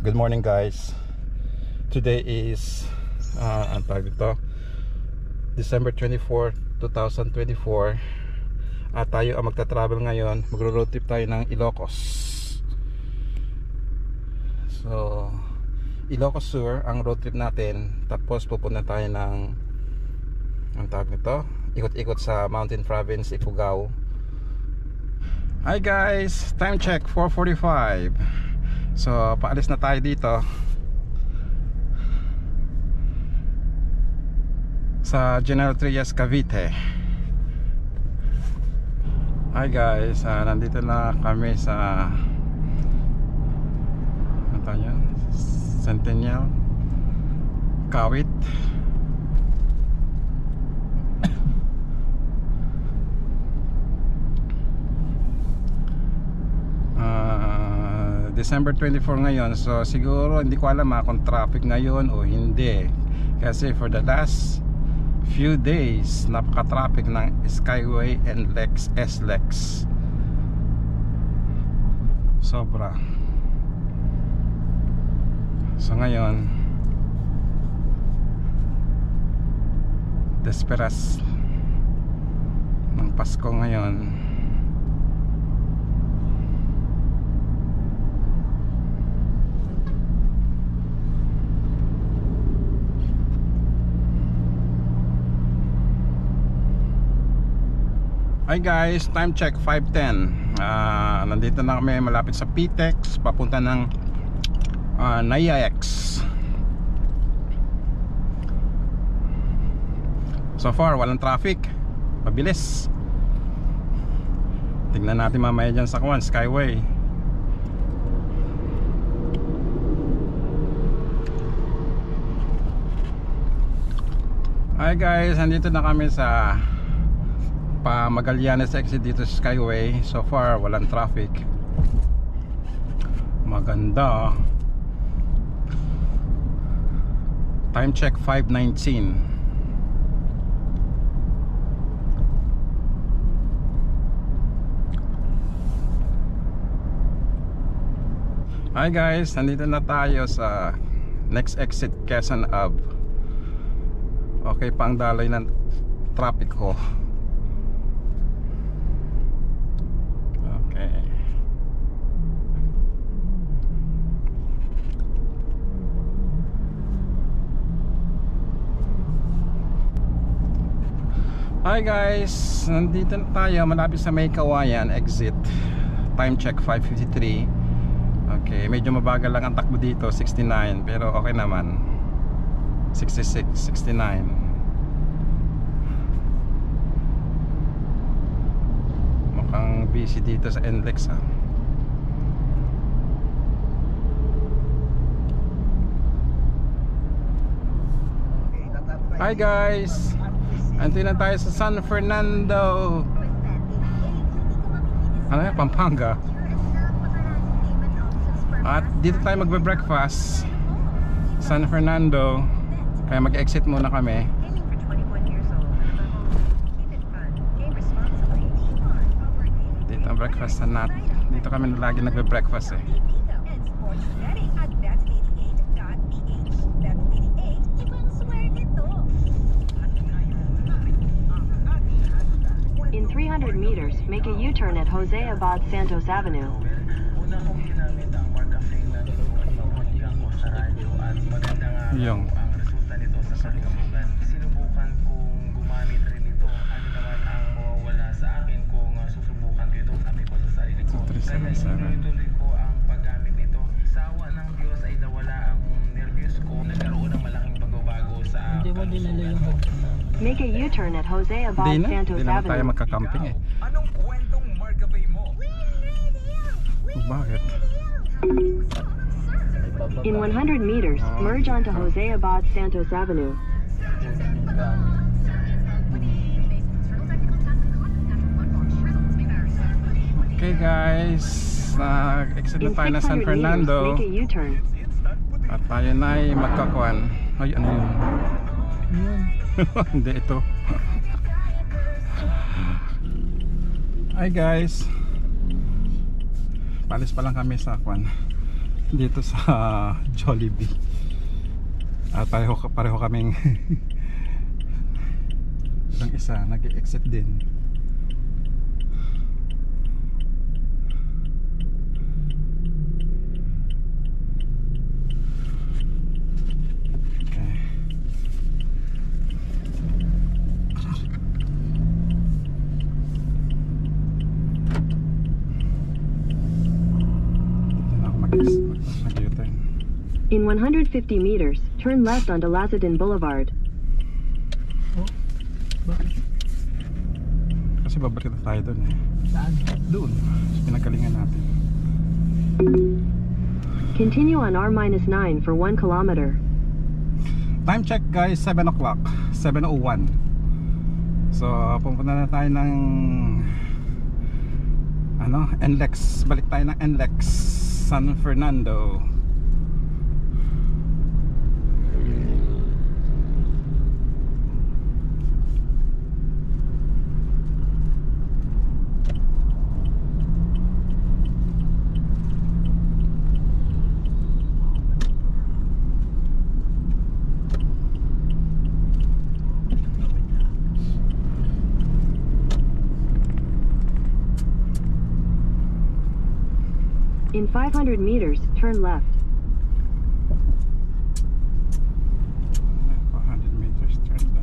Good morning guys. Today is ang tawag dito, December 24, 2024. At tayo ang magta-travel ngayon. Magro-road trip tayo ng Ilocos. So Ilocos Sur ang road trip natin. Tapos pupunta tayo ng ang tawag nito, ikot-ikot sa Mountain Province, Ifugao. Hi guys, time check 4:45. So paalis na tayo dito sa General Trias, Cavite. Hi guys, nandito na kami sa ano tawag yan? Centennial Kawit. December 24 ngayon, so siguro hindi ko alam kung traffic ngayon o hindi, kasi for the last few days napaka-traffic ng Skyway and SLEX. Sobra. So ngayon desperas ng Pasko ngayon. Hi guys, time check 5:10. Nandito na kami malapit sa PTEX, papunta ng NAIAX. So far walang traffic, mabilis. Tignan natin mamaya dyan sa Skyway. Hi guys, nandito na kami sa Magallanes exit dito sa Skyway. So far walang traffic, maganda. Time check 5:19. Hi guys, nandito na tayo sa next exit, Quezon Ave. Okay pa ang daloy ng traffic ko. Hi guys, nandito na tayo malapit sa May Kawayan exit. Time check 5:53. Okay, medyo mabagal lang ang takbo dito, 69, pero okay naman. 66, 69. Mukhang busy dito sa NLEX Hi guys, andito na tayo sa San Fernando. Ano yan? Pampanga. At dito tayo magbe-breakfast, San Fernando. Kaya mag-exit muna kami. Dito ang breakfast na dito kami lagi nagbe-breakfast In 300 meters, make a U-turn at Jose Abad Santos Avenue. Yung ang resulta nito sa pagkabugan. Sinubukan kong gumamit rin ito. Ano naman ang mawawala sa akin kung susubukan ko ito, sabi ko sa sarili ko. Kaya inutuloy ko ang paggamit nito. Sawa ng Diyos ay nawala ang nervyos ko. Nagkaroon ng malaking pagbabago sa kalusugan. Make a U-turn at Jose Abad Santos Di na tayo Avenue. magkakamping Anong kwentong Marcafe mo? Bakit? In 100 meters, merge onto Jose Abad Santos Avenue. Okay guys, exit na In tayo ng San 600 meters, Fernando. make a U-turn. At tayo na ay magkakuan. Ay, ano yun? Hindi, ito. Hi guys, palis pa lang kami sa kuan dito sa Jollibee. At pareho kaming yung isa nag-exit din. Okay. Dito na ako mag-U-turn. In 150 meters, turn left onto Lazatin Boulevard. Oh, bakit? Kasi babalik na tayo doon eh. Saan? Doon, sa pinagalingan natin. Continue on R-9 for 1 kilometer. Time check guys, 7 o'clock, 7:01. So pupunta na tayo ng NLEX. Balik tayo ng NLEX San Fernando. In 500 meters, turn left. 400 meters, turn left.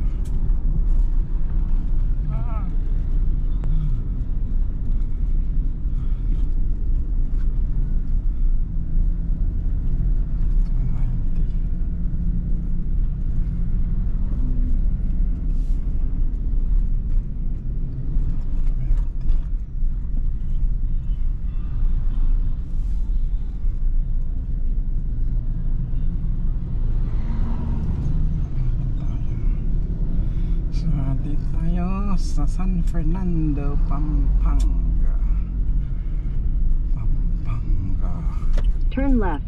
Sa San Fernando, Pampanga. Turn left.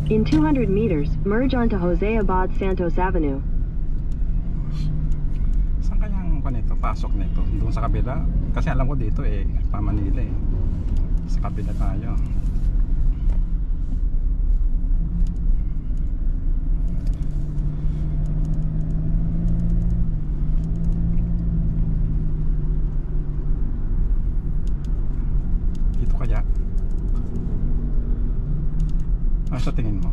In 200 meters, merge onto Jose Abad Santos Avenue. Nito, pasok nito doon sa kabila kasi alam ko dito pa Manila sa kabila tayo. Dito kaya sa tingin mo?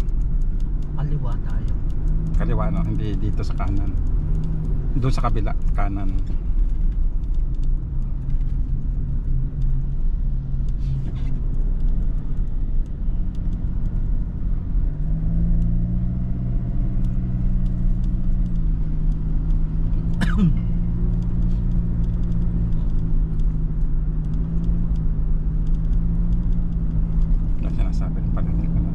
Kaliwa tayo. Kaliwa no, hindi dito sa kanan. Doon sa kabila, kanan. Kasi nasabi rin pala ko na.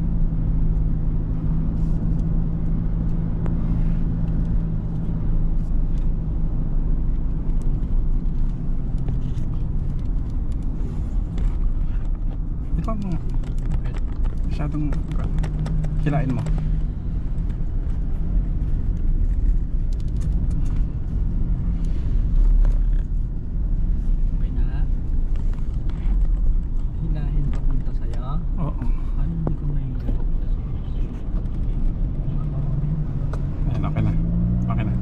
Ikaw mo masyadong kilain mo. Okay na. Hinahin papunta sa'yo. Oo. Ano hindi ko may Ayan, okay na. Okay na.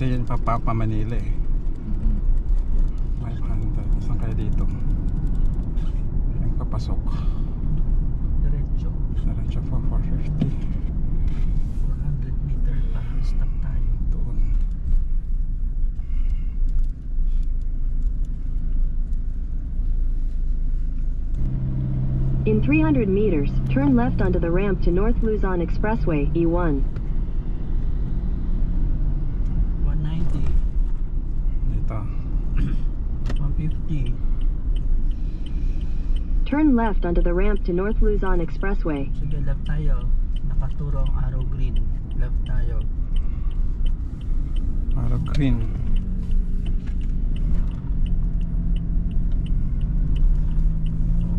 Kasi yun pa Manila 500. Saan kaya dito? Yung papasok diretso. Diretso po 450. 400 meter pa. Stop tayo. Doon. In 300 meters, turn left onto the ramp to North Luzon Expressway, E1. 190. Dito. 150. Turn left onto the ramp to North Luzon Expressway. Sige, left tayo. Nakaturo ang arrow green. Left tayo. Arrow green.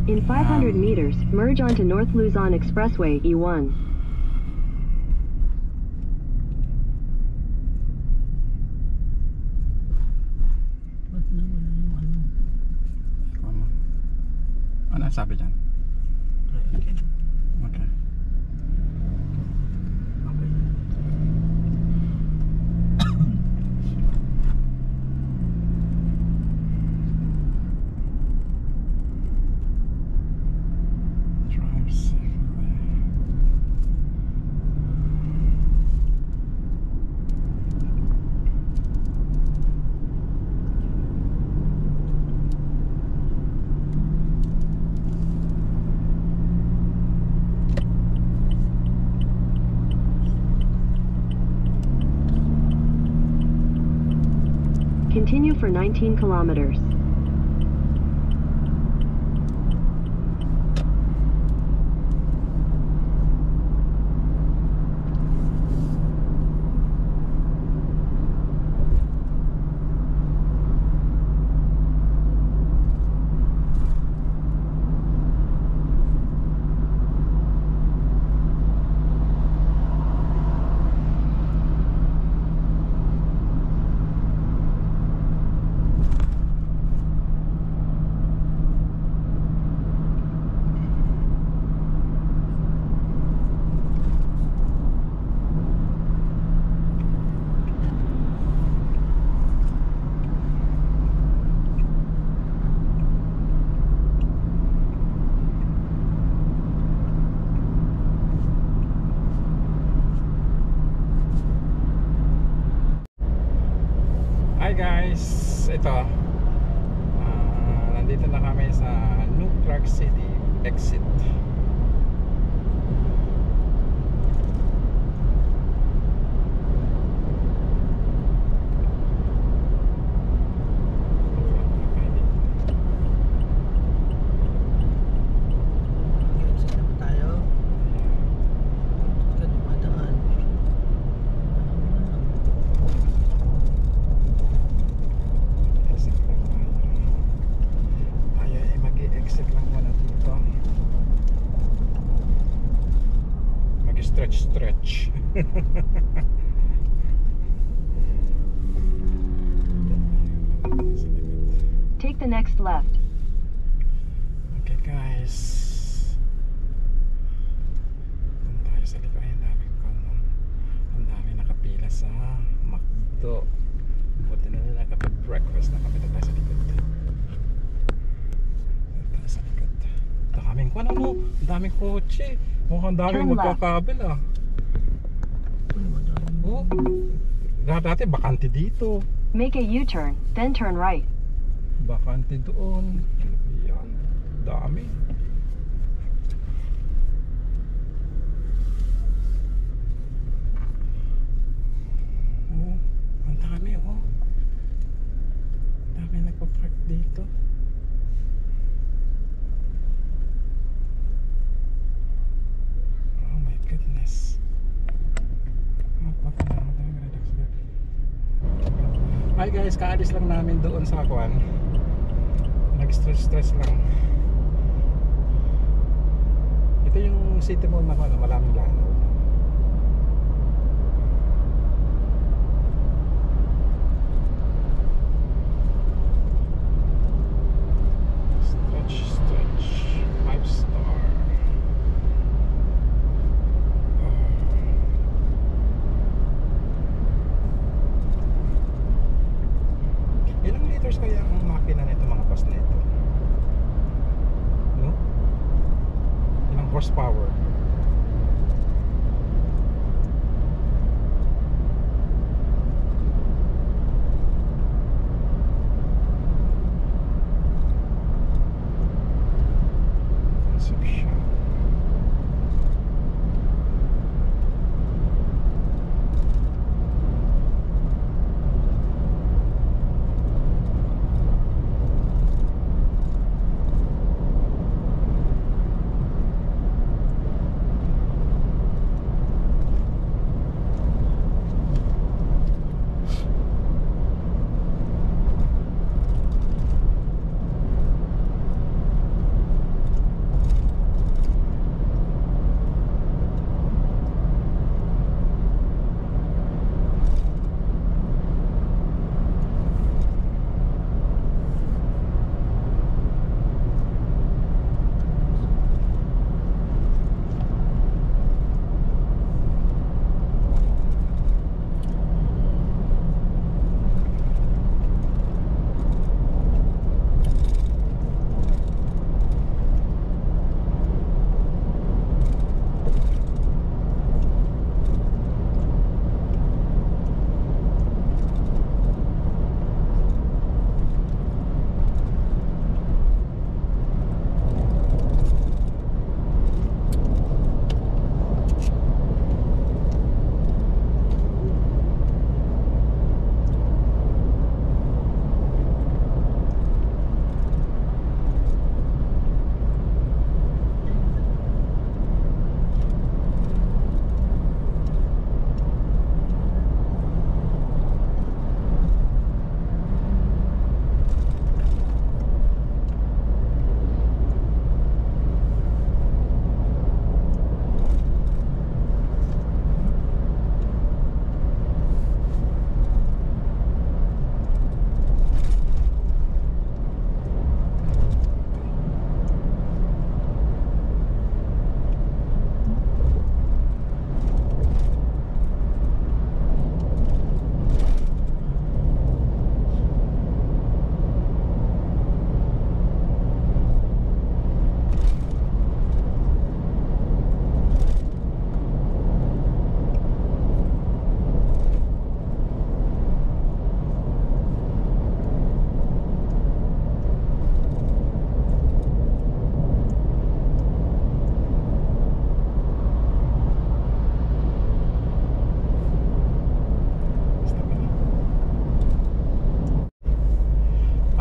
In 500 meters, merge onto North Luzon Expressway, E1. Ba't nawala yung ano? Tama. Ano ang sabi dyan? Try again. Okay. Okay. Drive safely. Continue for 19 kilometers. Hi guys, ito nandito na kami sa New Clark City exit. Yes, left tayo. Ka dumadaan. Exit lang tayo. Tayo ay mag-i-exit lang muna dito. Mag-stretch. Take the next left. Okay guys, doon tayo sa likod. Ay, ang daming kono. Ang dami nakapila sa McDo. Buti na nila nakapag-breakfast na kami. Doon tayo sa likod. Doon tayo sa likod. Daming kono, no? Ang daming kotse. Mukhang daming Turn left. magkakabil ah. Uy, madami. Oh, dati bakante dito. Make a U-turn, then turn right. Bakante doon. Yan. Dami. Oh, ang dami oh. Ang dami nagpa-park dito. Oh my goodness. Hi guys, kaalis lang namin doon sa Kwan. Nag-stress lang. Ito yung city mall na maraming lang. Stretch 5 star. Ilang liters kaya ang makina nito, mga bus na ito? No? Ilang horsepower? Let's Reception.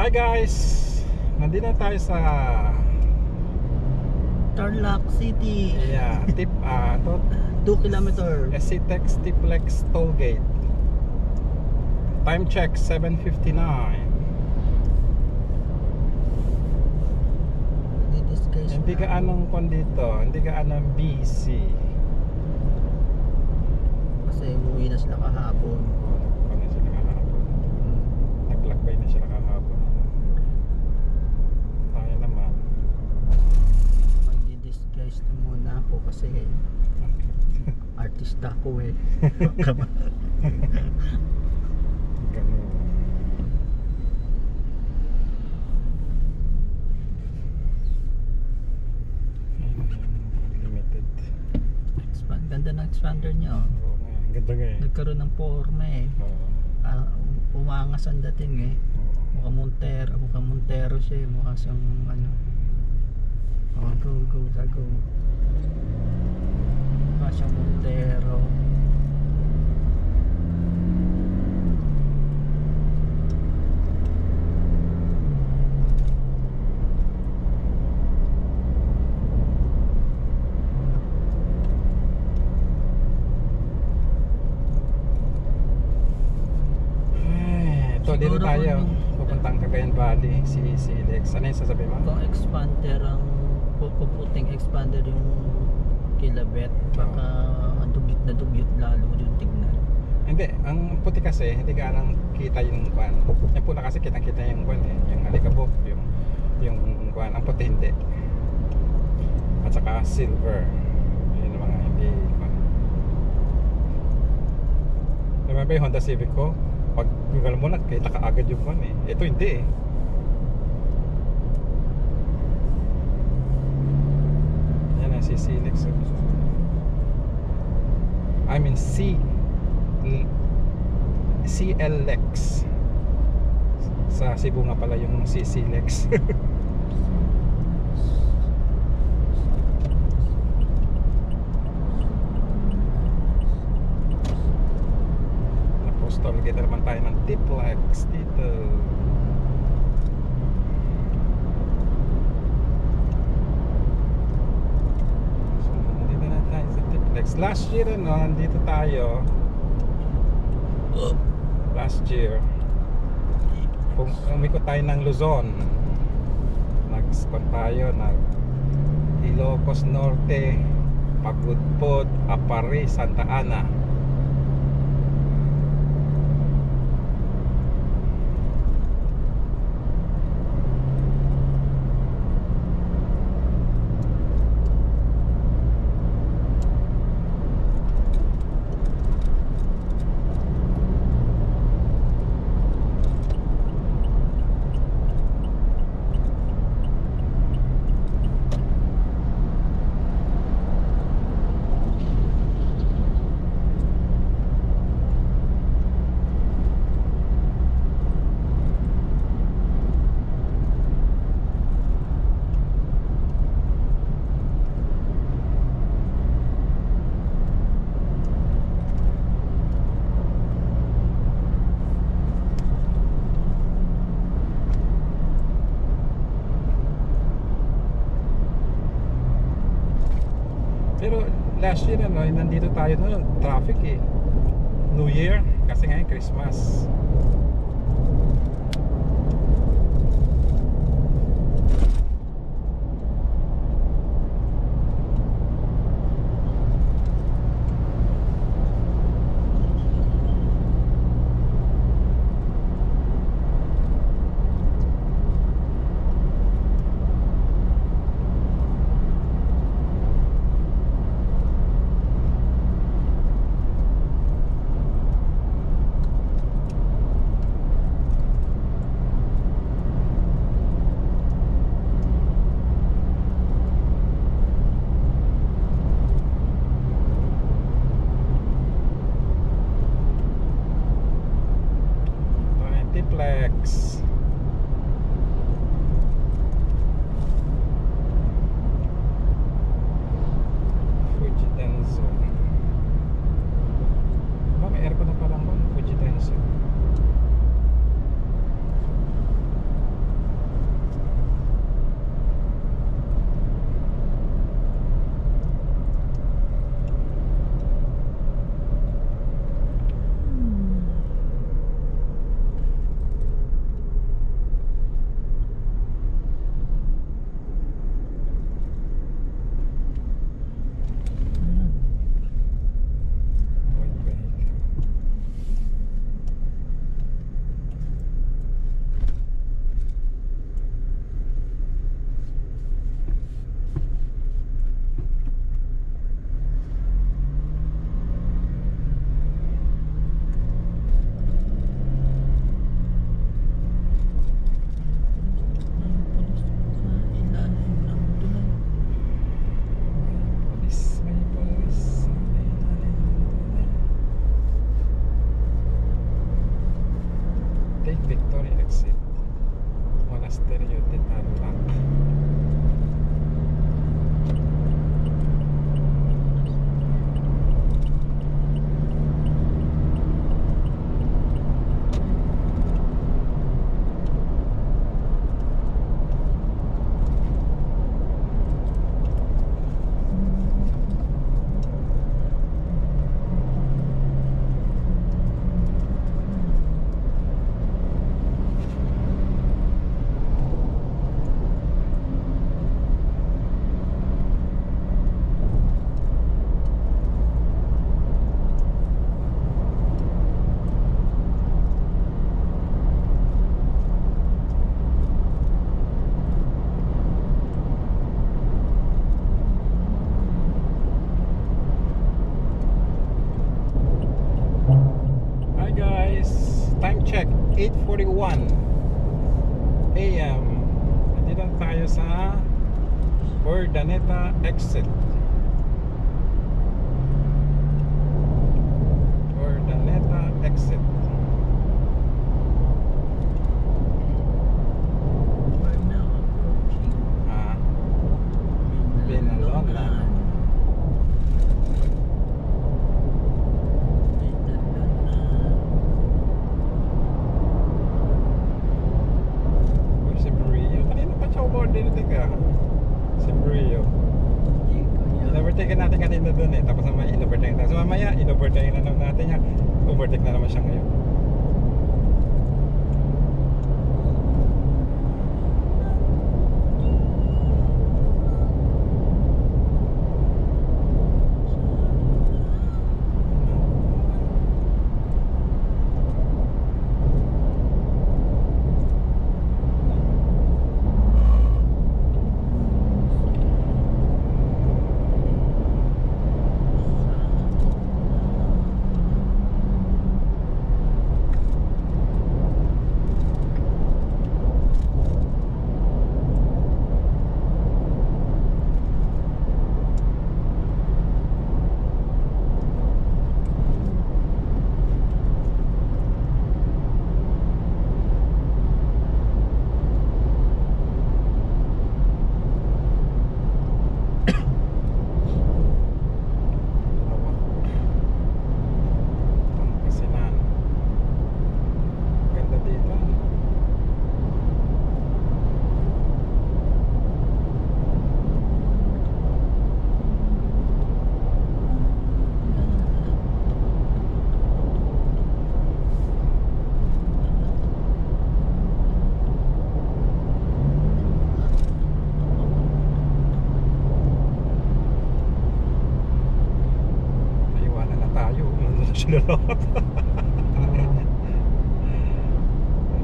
Hi guys, nandito na tayo sa Tarlac City. yeah, 2 kilometer. SCTEX Tiplex Tollgate. Time check 7:59. Hindi ka anong kon dito, hindi ka anong busy. Kasi umuwi na sila kahapon. Ano sila kahapon? Naglakbay na sila kahapon. Tayo naman. Magdi-disguise na muna ako kasi artista ko eh. Ganun. Limited. Ganda ng expander niya. Oo nga, ang ganda nga eh. Nagkaroon ng forma eh. Oo. Umangas ang dating eh. Oo. Mukha Montero siya eh. Mukha siyang ano. Oh, go. Mukha siyang Montero. Ito, dito Siguro tayo. kung- Pupuntang Cagayan Valley. Si Lex. Ano yung sasabihin mo? Kung expander ang puputing expander yung kilabet, baka dugyot lalo yung tignan. Hindi, ang puti kasi hindi ka nang kita yung kwan. Yung pula kasi kitang-kita yung kwan eh, yung alikabok, yung kwan, ang puti hindi. At saka silver. Yun yung mga hindi kwan. Diba ba yung Honda Civic ko? Pag Google mo na, kita ka agad yung kwan eh. Ito hindi eh. Yan ang si Lex. I mean CLX. Sa Cebu nga pala yung CC Lex. Nakita naman tayo ng Tiplex dito. So, nandito na tayo sa Tiplex. Last year, ano, nandito tayo. Last year, umikot tayo ng Luzon. Nag-spot tayo, Ilocos Norte, Pagudpod, Apare, Santa Ana. Pero last year, ano, nandito tayo noon, traffic eh. New Year, kasi ngayon Christmas. Tiplex. Fuji Denso. May aircon na parang mo, Fuji Denso. Victoria exit Monasterio de Tarlac. Time check, 8:41 AM. Nandito tayo sa Urdaneta exit. Urdaneta exit. We're now approaching Binalona. Na-overtake natin kanina doon eh. Tapos naman in-overtake natin. So mamaya, in-overtake na naman natin yan. Overtake na naman siya ngayon.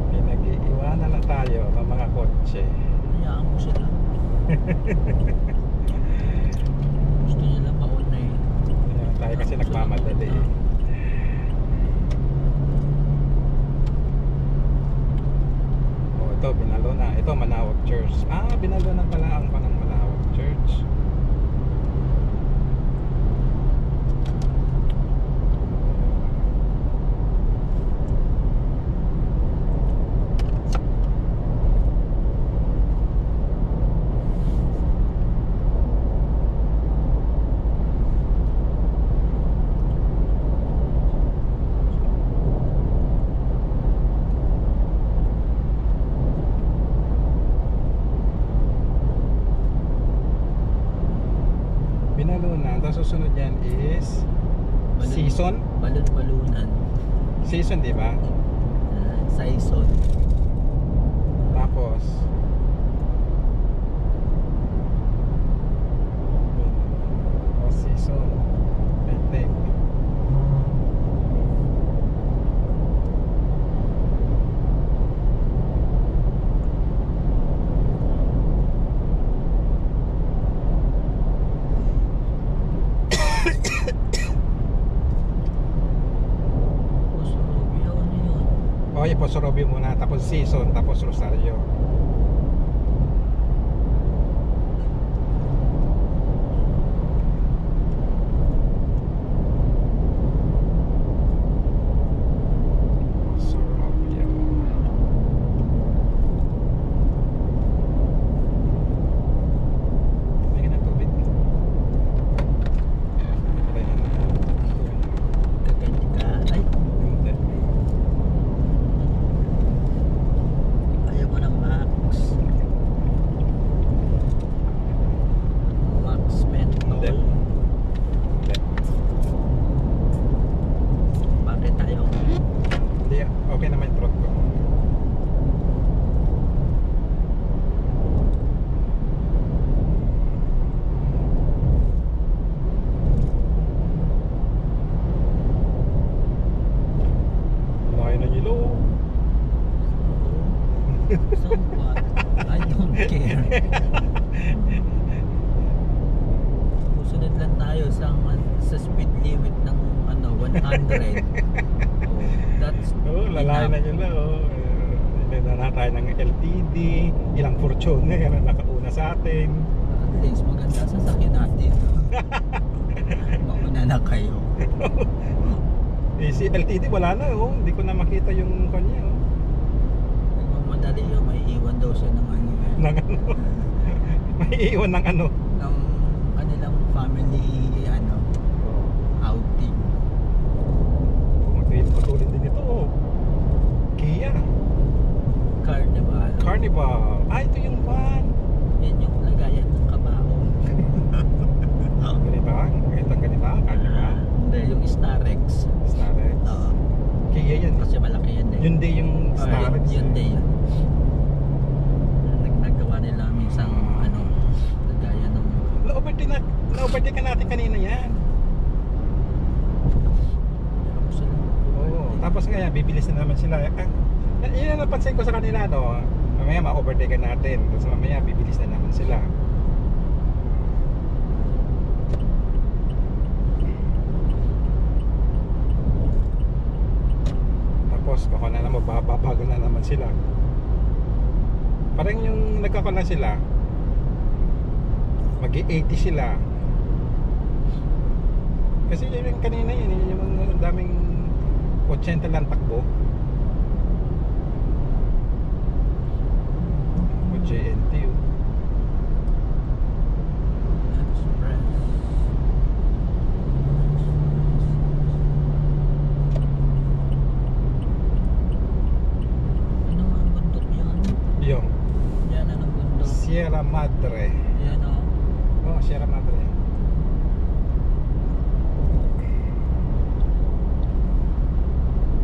Pinag-iiwanan na tayo ng mga kotse. Hayaan mo sila. Gusto nila mauna eh. Ayan, tayo kasi nagmamadali eh. Oh, ito binalo na. Ito Manawag Church. Ah, binalo na pala ang panang Manawag Church. Binalunan. Tapos susunod yan is season. Balon-balunan. Season, di ba? Saison. Tapos season, I think. Rosario, ano yun? Okay, Poso Robio muna, tapos season, tapos Rosario. Poso Robio. Tingnan ng tubig. Patay na na. Kaganti ka. Ay, Hindi. ayaw mo ng Max. Max Menthol. Hindi. Hindi. Bakit tayo? Hindi, okay naman yung truck ko. Layo na yelo. So what? I don't care. Susunod lang tayo sa speed limit ng 100. Oh, that's Lalayo na yelo. Hindi na tayo ng LTD. Ilang Fortuner na nakauna sa atin. At least maganda sa sakyan natin. Mauna na kayo. Si LTD wala na oh. Hindi ko na makita yung kanya oh. Madali yun, may iwan daw siya ng ano. Ng ano? May iwan ng ano? Ng kanilang family outing. Matulin din ito oh. Kia Carnival. Carnival. Ah, ito yung van. Yan yung lagayan ng kabaho. Ganito Hyundai yan. Nagagawa nila minsan ano, nagaya ng Na-overtake ka natin kanina yan. Oo. Tapos ngayon, bibilis na naman sila. Yun ang napansin ko sa kanila, no? Mamaya ma-overtake ka natin. Tapos mamaya, bibilis na naman sila. Tapos, kako na naman, babago na naman sila. Parang yung nagkako na sila, mag-80 sila. Kasi yung kanina yun, yung daming 80 lang takbo. O JNT yun. Express. Ano nga ang bundok yan? Yung Yan ang bundok. Sierra Madre. Yan o. Oh, Sierra Madre.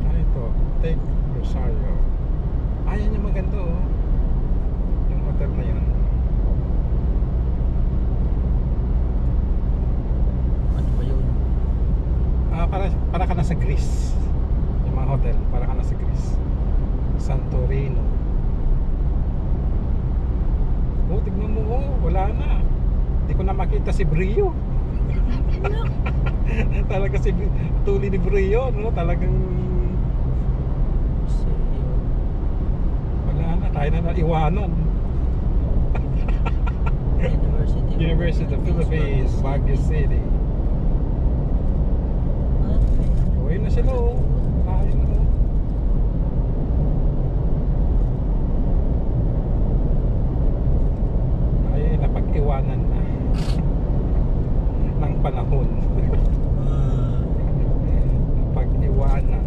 Ano ito? Take Rosario. Ayan yung maganda, oh. Yung hotel na yun. Ano ba yun? Para ka na sa Greece. Yung mga hotel, para ka na sa Greece. Santorino. Oh, tignan mo, oh, wala na. Hindi ko na makita si Brio. Talaga si tuli ni Brio, no? Talagang wala na, tayo na naiwanan. University of the Philippines, Baguio City. Uwi na sila, oh. Tayo na, oh. Tayo napag-iwanan na ng panahon. Napag-iwanan.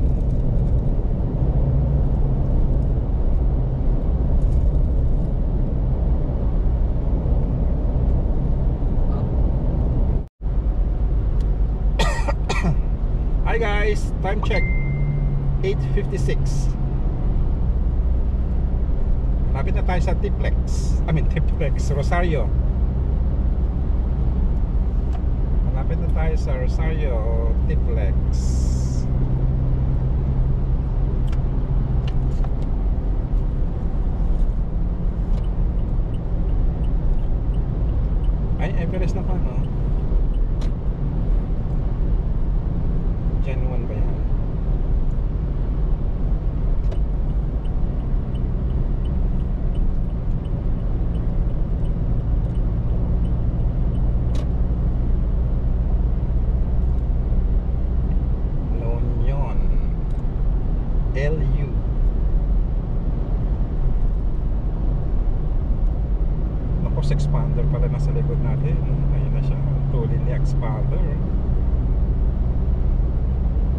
Hi guys, time check 8:56. Malapit na tayo sa Tiplex, Rosario. Malapit na tayo sa Rosario, Tiplex. Ay, Everest na pa, no? Gen 1 ba yan? La Union LU. Tapos expander pala nasa likod natin. Ayun na siya, tuloy ni expander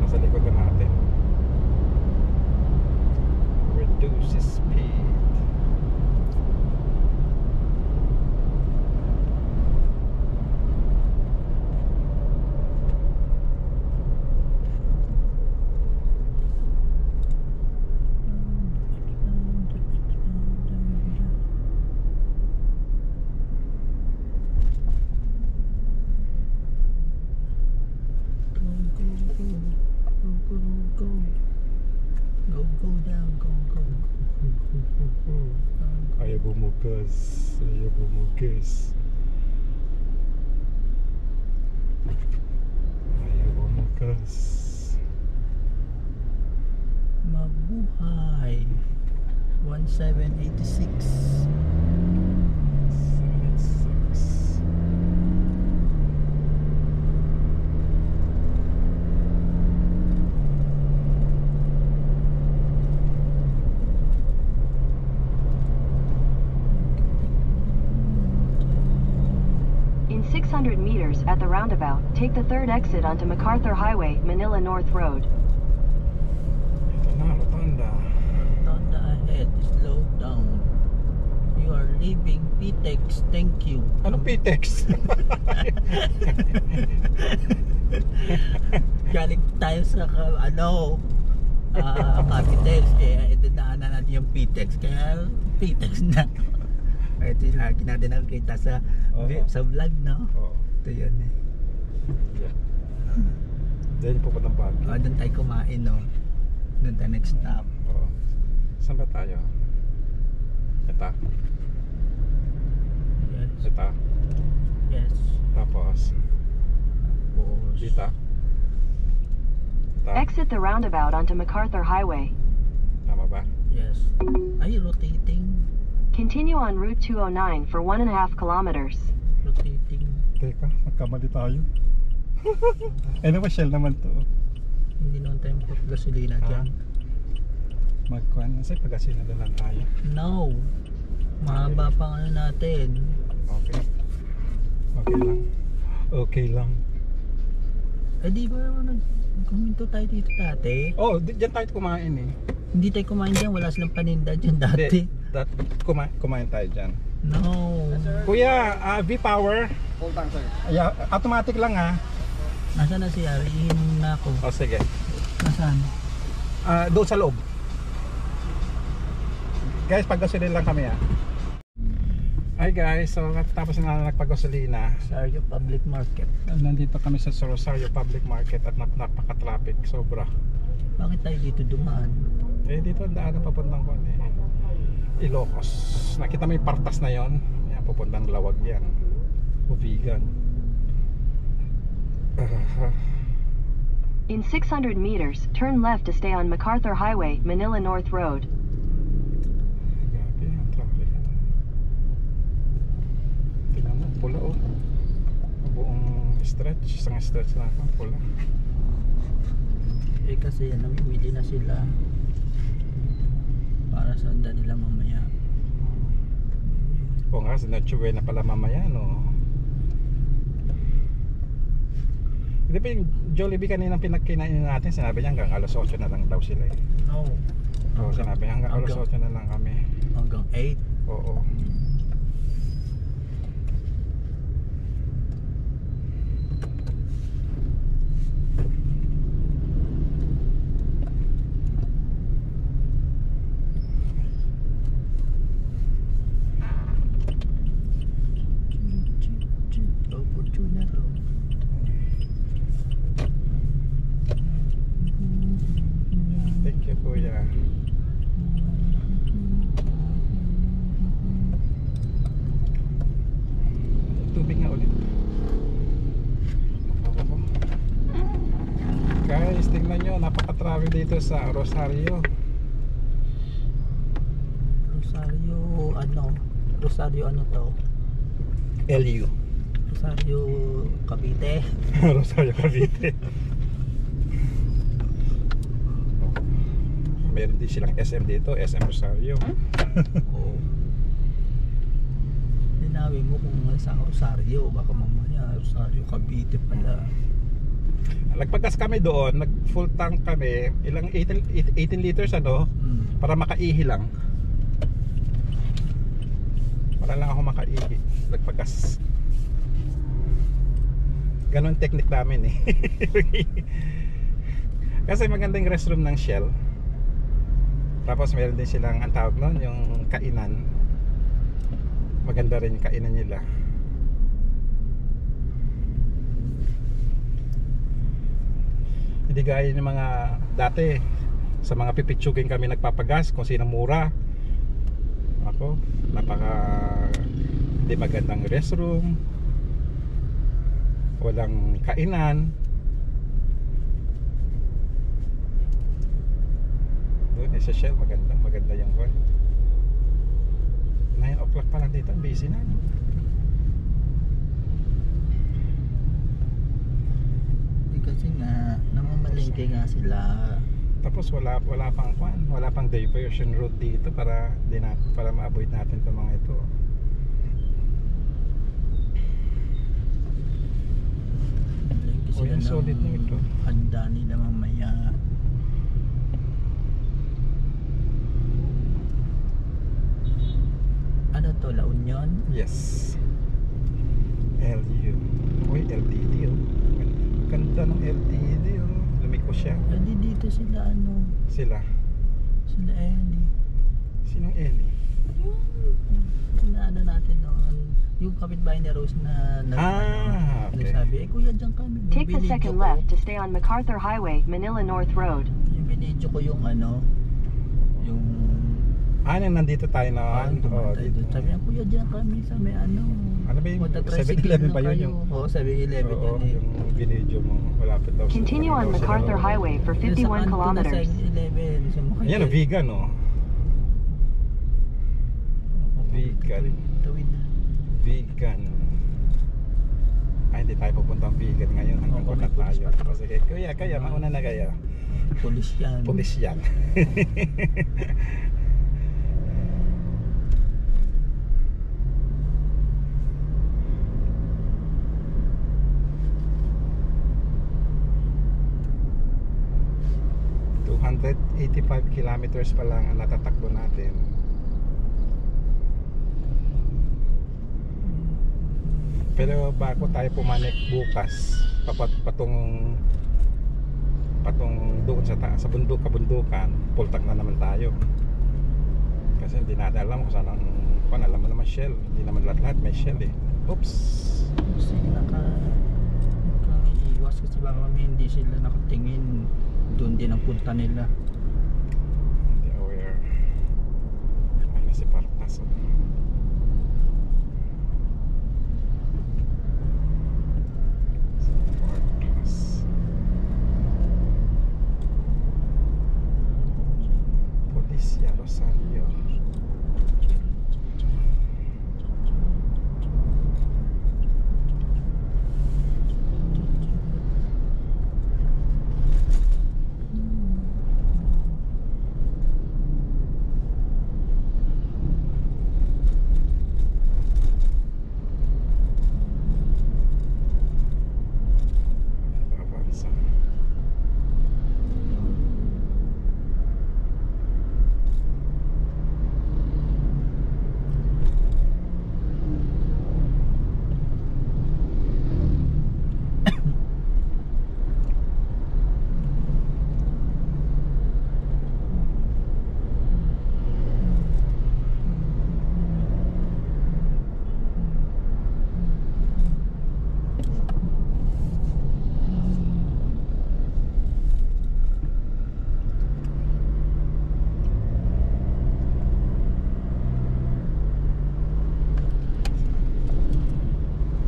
nasa likod na natin. Reduce speed. Ayaw bumugas. Ayaw bumugas. Ayaw bumugas. Mabuhay 1786. 76. In 600 meters at the roundabout, take the third exit onto MacArthur Highway, Manila North Road. Ito na, Rotunda. Rotonda ahead, slow down. You are leaving PTEX, thank you. Anong PTEX? Galing tayo sa Capitals, kaya idadaan dinaanan natin yung PTEX, kaya PTEX na. Ito yung lagi natin nakikita sa vlog, no? Oo. Ito yun eh. Yeah. Diyan po ng Baguio. Doon tayo kumain, no? Doon tayo next stop. Oo. Saan ba tayo? Ito? Yes. Ito? Yes. Tapos? Dito? Ito? Exit the roundabout onto MacArthur Highway. Tama ba? Yes. Ay, rotating. Continue on Route 209 for 1.5 kilometers. Rotating. Teka, magkamali tayo. Ano ba, Shell naman to? Hindi naman tayo gasolina dyan. Magkuhan, kasi pag-gasolina lang tayo. No. Mahaba pang ano natin. Okay. Okay lang. Okay lang. Eh di ba nagkuminto tayo dito dati? Oh, diyan tayo kumain eh. Hindi tayo kumain dyan. Wala silang paninda dyan dati. Kumain tayo dyan. No. Kuya, V-Power. Full tank, sir. Yeah, automatic lang ha. Nasaan na siya? Iinom na ako. O sige. Nasaan? Doon sa loob. Guys, pag-gasolina lang kami ha. Hi guys, so tapos na nagpag-gasolina. Rosario Public Market. Nandito kami sa Rosario Public Market at napaka-traffic, sobra. Bakit tayo dito dumaan? Eh dito ang daan na papuntang ko Ilocos. Nakita mo yung partas na yon? Yan, papuntang Lawag yan. Uvigan. In 600 meters, turn left to stay on MacArthur Highway, Manila North Road. Grabe, ang traffic. Tingnan mo, pula oh. Buong stretch, isang stretch na ako, pula. Eh kasi namimili na sila para sa handa nila mamaya. O nga, sinatsuwe na pala mamaya, no? Hindi ba yung Jollibee kanina pinagkinain natin, sinabi niya hanggang alas 8 na lang daw sila eh. No. Oo, sinabi niya hanggang alas 8 na lang kami. Hanggang 8. Oo. Thank you, kuya. Tubig nga ulit. Guys, tingnan nyo, napaka-traffic dito sa Rosario. Rosario ano to? LU. Rosario Cavite. Rosario Cavite. Meron din silang SM dito, SM Rosario. Oo. Linawin mo kung saan Rosario, baka mamaya Rosario Cavite pala. Nagpagas kami doon, nag full tank kami, ilang 18 liters ano, para makaihi lang. Para lang ako makaihi, nagpagas. Ganon technique namin eh. Kasi magandang restroom ng Shell. Tapos meron din silang, ang tawag nun, yung kainan. Maganda rin yung kainan nila. Hindi gaya ng mga dati, sa mga pipitsugin kami nagpapagas kung sino mura. Ako, napaka hindi magandang restroom, walang kainan. Doon sa Shell, maganda yung one. 9 o'clock pa lang dito, busy na, no? Kasi nga namamalengke nga sila. Tapos wala pang diversion road dito para ma-avoid natin itong mga ito. Malengke sila yung solid na ito. Handa nila mamaya. Ano to, La Union? Yes. LU. Uy, LTD oh. Ganda ng LTD oh. Lumiko siya. Hindi dito sila ano. Sila. Sila Eddie. Sinong Ellie? Yung ano natin noon, yung kapitbahay ni Rose na Okay. nagsabi, kuya dyan kami. Yung Take the binidyo second ko, left to stay on MacArthur Highway, Manila North Road. Yung binidyo ko yung ano, yung Nandito tayo na. dito. Sabi niya, kuya dyan kami sa may ano. Ano ba yung magta-tricycle 7-Eleven na ba yun kayo. yung? Oo, 7-Eleven Oo, yun eh. yung binidyo mo. Malapit daw. Continue on MacArthur Highway for 51 kilometers. 7-Eleven. Yan, vegan, no? Vegan. Tawid na. Vegan. Hindi tayo pupuntang vegan ngayon. Hanggang Oo, kunat may tayo. pulis pa. Sige, kaya, mauna na kaya. Pulis yan. Pulis yan. ...285 kilometers pa lang ang natatakbo natin. Pero bago tayo pumanik bukas, patong doon sa taas, sa bundok, kabundukan, full tank na naman tayo. Kasi hindi natin alam kung saan ang alam mo naman Shell, hindi naman lahat may Shell eh. Oops. Kasi nakaiwas kasi baka kami hindi sila nakatingin. Doon din ang punta nila. Hindi aware. Ay na si Partas. Policia Rosario. Avanza.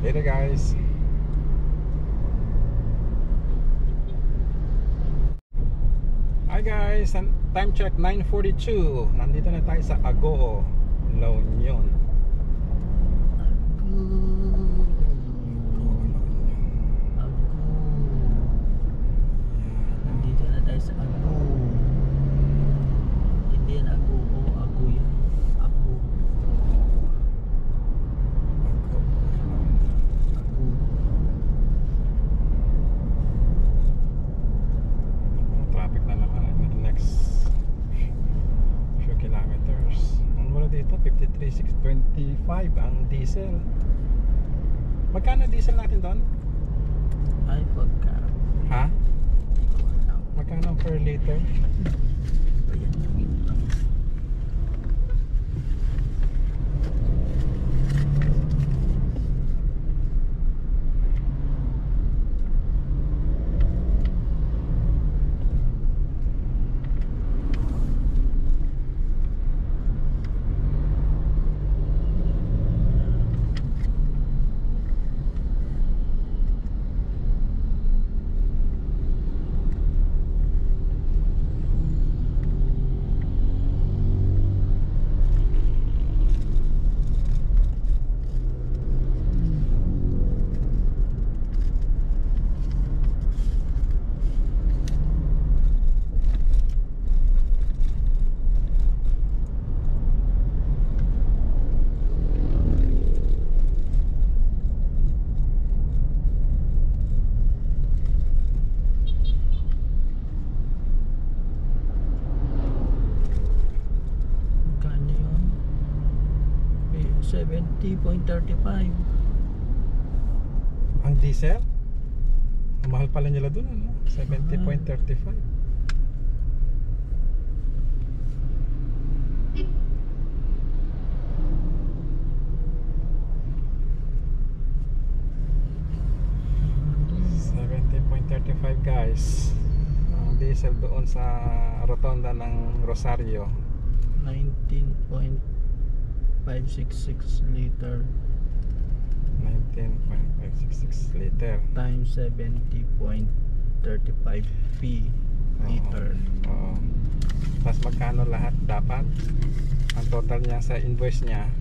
Later guys. Hi guys, time check 9:42. Nandito na tayo sa Agoo, La Union. Nandito na tayo sa Agu. Hindi yan Agu. O Agu yan. Agu. Agu. Traffic na naman in the next few kilometers. Ang wala dito 53,625 ang diesel. Magkano diesel natin doon? Ay, pagka. Ha? Hindi ko alam. Magkano per liter? Ayan yung ito. Magkano yun? 70.35. Ang diesel? Ang mahal pala nila doon, ano? 70.35. 145 guys. Ang diesel doon sa rotonda ng Rosario. 19.566 liter 19.566 liter times 70.35 p liter. Oo. Tapos magkano lahat dapat? Ang total niya sa invoice niya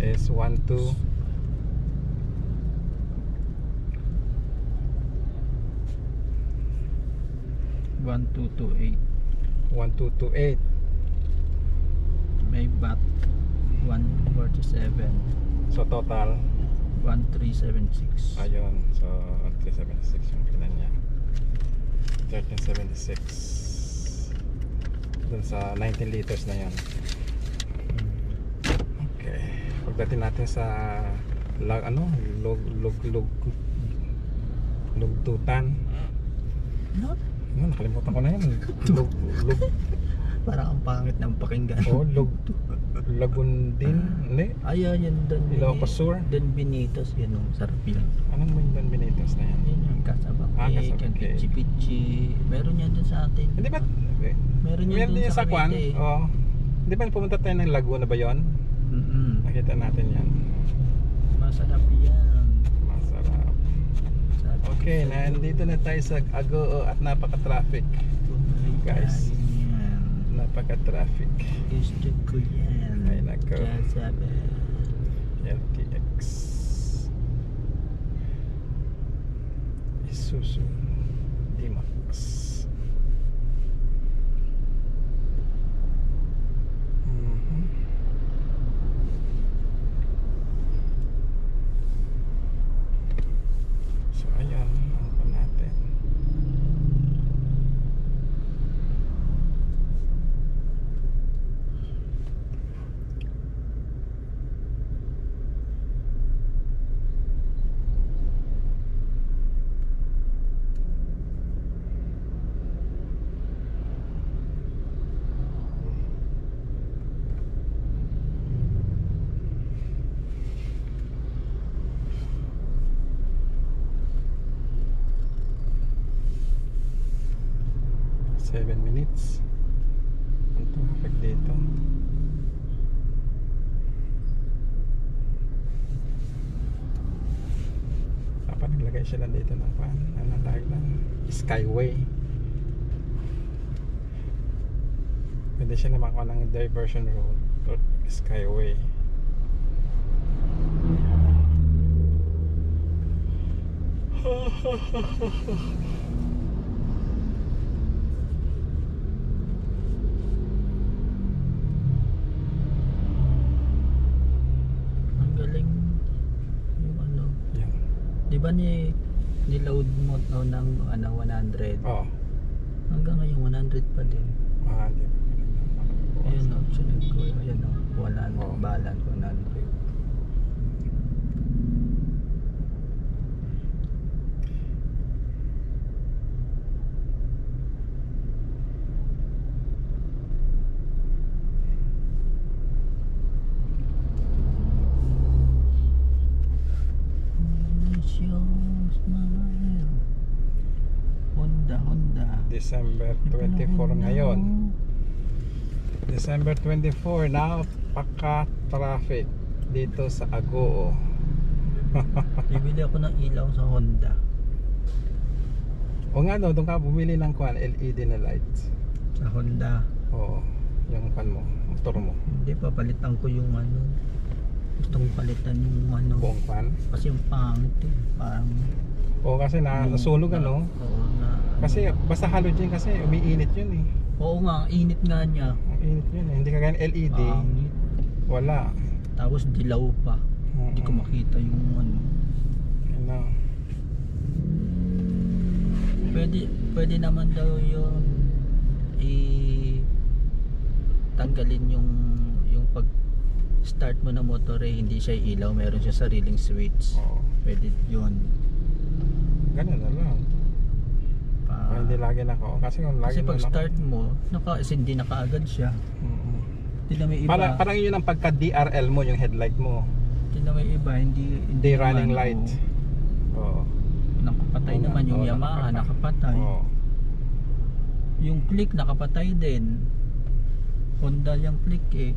is 1228. 1228. May VAT 147. So total 1376. ayun. So 376 yung pinan niya. 1376 dun sa 19 liters na yun. Okay, pagdating natin sa lugtutan. No? Nakalimutan ko na yun. Parang ang pangit ng pakinggan. Lagundin. Hindi. Yan Don Ilocos Sur. Don Benitos, yan ang sarap yun. Anong may Don Benitos na yan? Yan yung kasabak Kasabak yung cake. pichi-pichi. Meron yan dun sa atin. Hindi ba? Meron yan Meron dun din sa Kwan. Cavite. Oo. Hindi ba pumunta tayo ng Laguna ba yun? Nakita natin yan. Masarap yan. Masarap. Okay, nandito na tayo sa Agoo at napaka-traffic. Guys. Napaka-traffic. Gusto ko yan. Ay nako. Sabi. LTX Isuzu D-Max. So ayan, ano pa natin? Minutes ang traffic dito. Dapat naglagay sila dito ng pan, ano tawag ng Skyway. Pwede sila makakuha ng diversion road or Skyway. Di ba niload mo to ng 100? Oo. Hanggang ngayon 100 pa din. Hindi. Ayan o, sunod ko. Ayan o, 100. Oo. Balance 100. December 24 ngayon. December 24, napaka-traffic dito sa Agoo. Bibili ako ng ilaw sa Honda. O nga no, doon ka bumili ng kwan, LED na lights. Sa Honda. Oo, yung kwan mo, motor mo. Hindi, papalitan ko yung ano. Gusto kong palitan yung ano. Buong kwan. Kasi yung pangit eh. Parang Oo, kasi nasunog ano. Oo na. Kasi basta halogen kasi umiinit yun eh. Oo nga, ang init nga niya. Ang init yun eh. Hindi ka ganyan LED. Pangit. Wala. Tapos dilaw pa. Hindi ko makita yung ano. Ano. Pwede naman daw yung tanggalin yung pag start mo na motor eh, hindi siya ilaw, meron siya sariling switch. Oo. Pwede yun. Ganun na lang. Hindi lagi naka. Kasi kung lagi pag start mo, hindi na kaagad siya. Hindi na may iba. Parang yun ang pagka DRL mo, yung headlight mo. Hindi na may iba, hindi running light. Oo. Nakapatay naman yung Yung Yamaha nakapatay. Oo. Yung Click nakapatay din. Honda yung Click eh.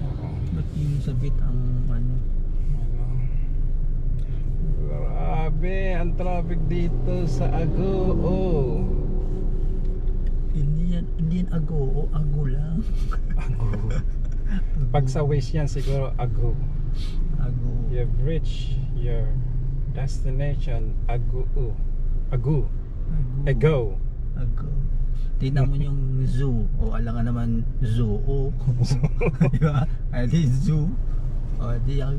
Oo. Ba't yung sabit ang ano? Grabe, ang traffic dito sa Agoo. Hindi yan Agoo, Ago lang. Agoo. Pag sa Waze yan siguro Agoo. Ago. You've reached your destination Agoo. Agoo. Ego. Ago. Tingnan mo yung zoo. O alangan naman zoo. O. Di ba? Di zoo. O di ang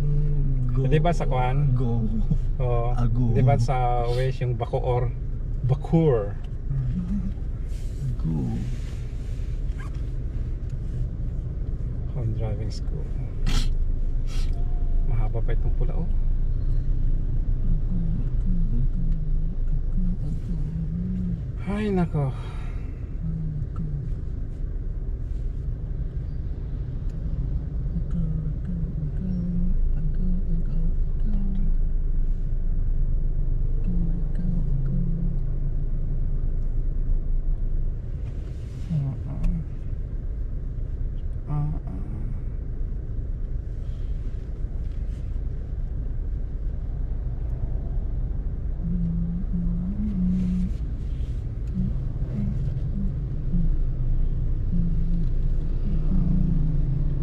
go. Di ba sa Kwan? Go. Oh, Agoo. di ba sa Waze yung Bacoor? Bacoor. Go. Home driving school. Mahaba pa itong pula oh. Ay nako.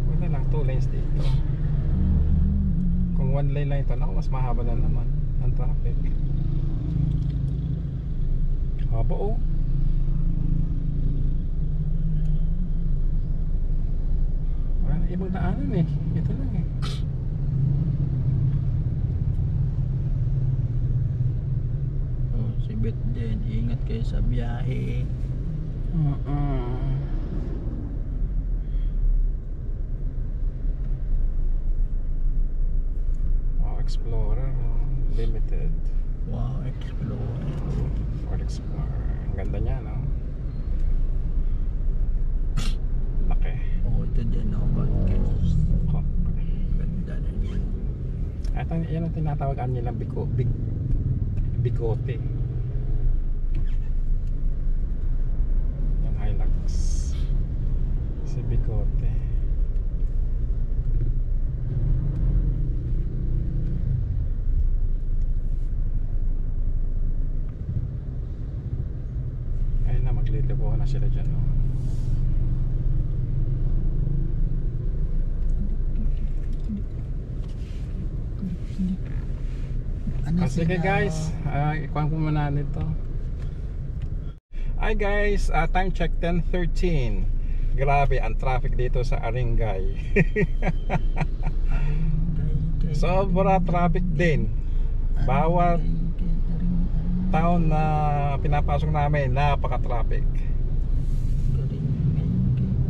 Wala lang 2 lanes dito. Kung 1 lane lang ito, naku, mas mahaba na naman ang traffic. Haba oh. Wala na ibang daanan eh. Ito lang eh. Oh, si Bet din. Ingat kayo sa biyahe. Wow, Explorer Limited. Wow, Explorer. Ford Explorer. Ang ganda niya, no? Laki. Oh, ito din oh, podcast. Oh. Ganda na yun. Ito, yan ang tinatawagan nilang Bicote. Yung Hilux. Si Bicote. Ayun na, maglilibuhan na sila dyan, no? Sige guys, ikuha ko muna nito. Hi guys, time check 10:13. Grabe ang traffic dito sa Aringay. Sobra traffic din. Bawat town na pinapasok namin, napaka-traffic.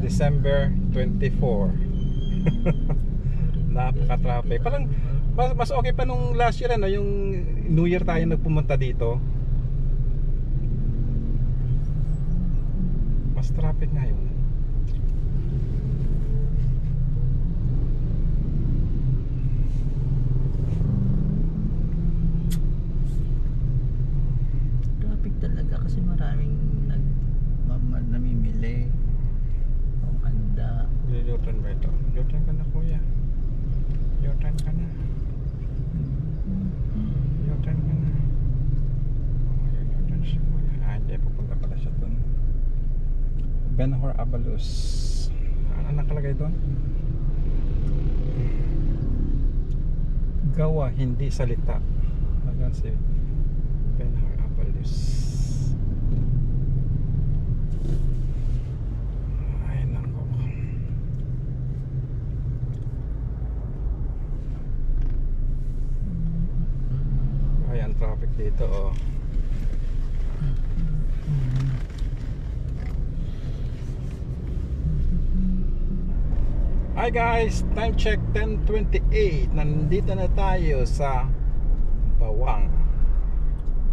December 24. Napaka-traffic. Parang mas okay pa nung last year, ano, yung New Year tayo nagpumunta dito. Mas traffic ngayon. Traffic talaga kasi maraming namimili. Ang handa. U-turn ba ito? U-turn ka na kuya. U-turn ka na. U-turn ka na. Oh, U-turn siya kuya. Hindi, pupunta pala siya dun. Benhur Abalus. Ano nakalagay doon? Gawa, hindi salita. Hanggang si Benhur Abalus. Ay nako. Ay, ang traffic dito oh. Hi guys, time check 10:28. Nandito na tayo sa Bawang,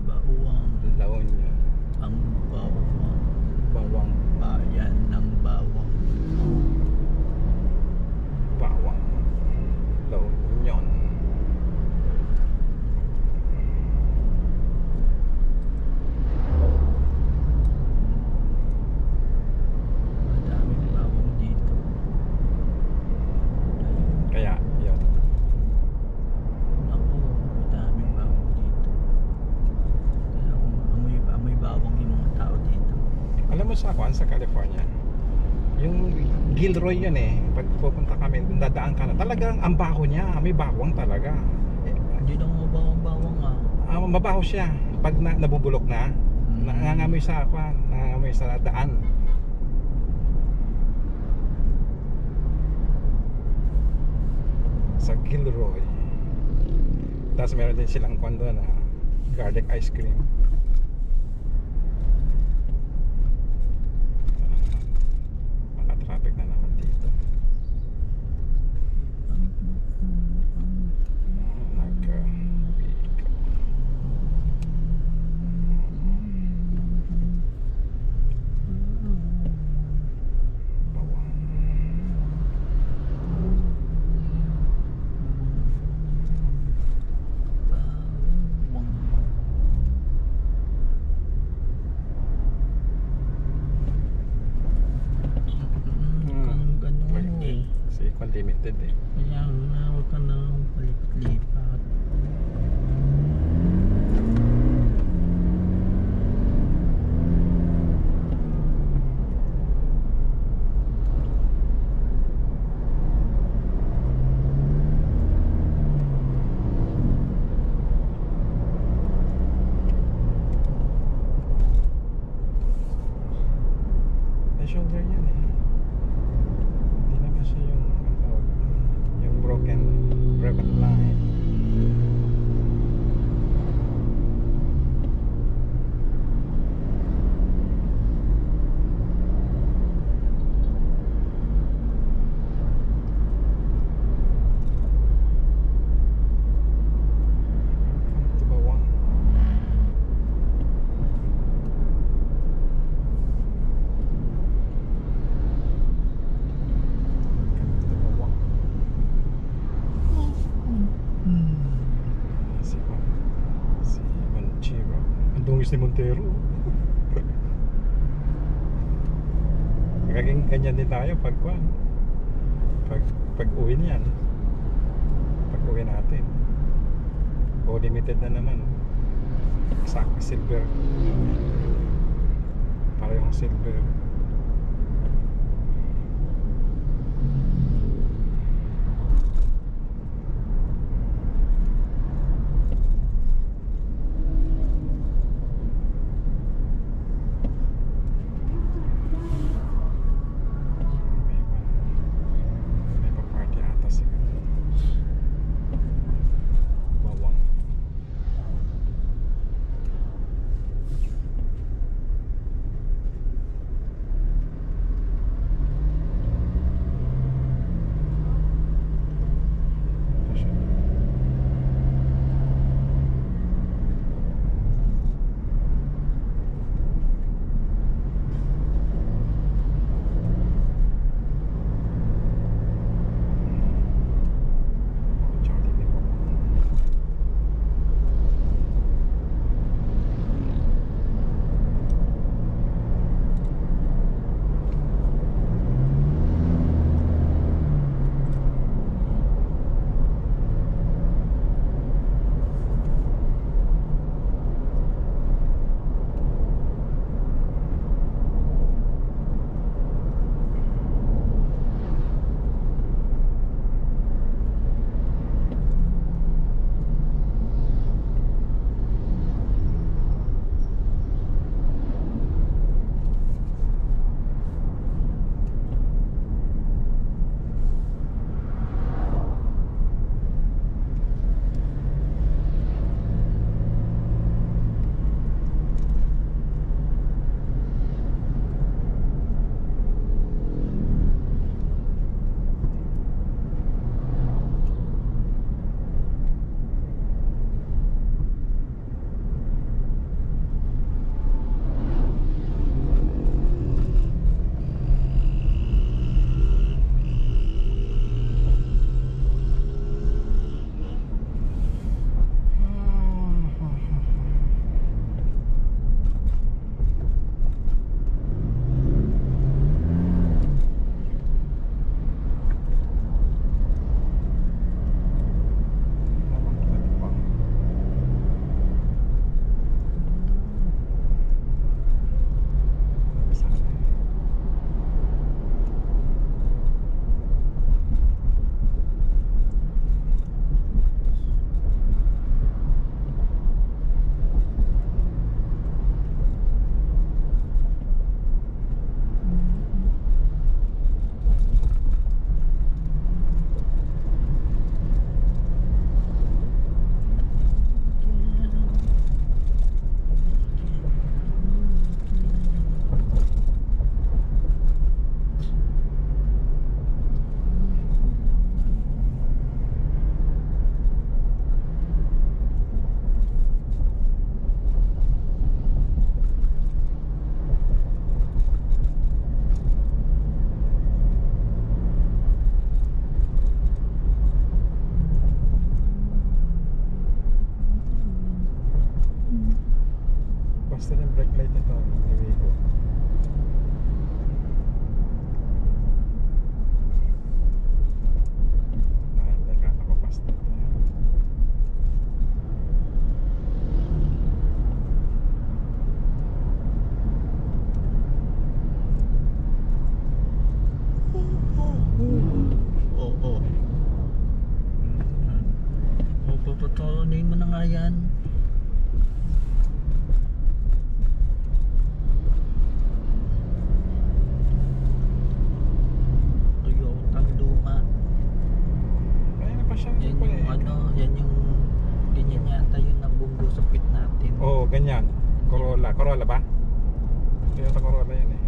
Bawang. La Union. Ang Bawang. Bawang, Bayan ng Bawang. Bawang, La Union. mo sa Juan, sa California, yung Gilroy yun eh. Pag pupunta kami, dadaan ka na. Talagang ang baho niya, may bawang talaga. Hindi na mabawang-bawang nga. Mabaho siya. Pag nabubulok na, nangangamoy sa Juan, nangangamoy sa daan. Sa Gilroy. Tapos meron din silang kwan doon na garlic ice cream. Maka-traffic na naman dito. Limited eh. Kaya nga, huwag ka na palipat-lipat. May shoulder yan eh. Hindi naman siya yung broken line. Si Montero. Magiging ganyan din tayo pag uwi niyan. Pag uwi natin. O limited na naman. Sakto silver. Parehong silver. Basta yung brake light nito, nag-iwigo. Hindi ka nakapas dito. Oo. O, papatuloy mo na nga yan. Toyotang luma. Kaya na pa siya. Yan yung ano, yan yung ganyan yata yun ang bunggo sa pit natin. Oo, ganyan. Corolla. Corolla ba? Toyota Corolla yan eh.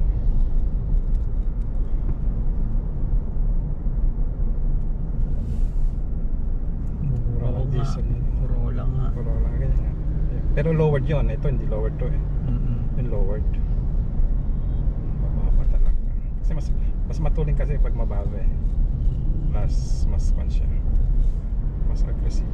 Mura Oo lang nga, diesel. Corolla nga. Corolla, ganyan nga. Pero lowered yun. Ito hindi lowered to eh. Yung lowered. Mababa talaga. Kasi mas matuling kasi pag mababa eh. Mas kwan siya. Mas aggressive.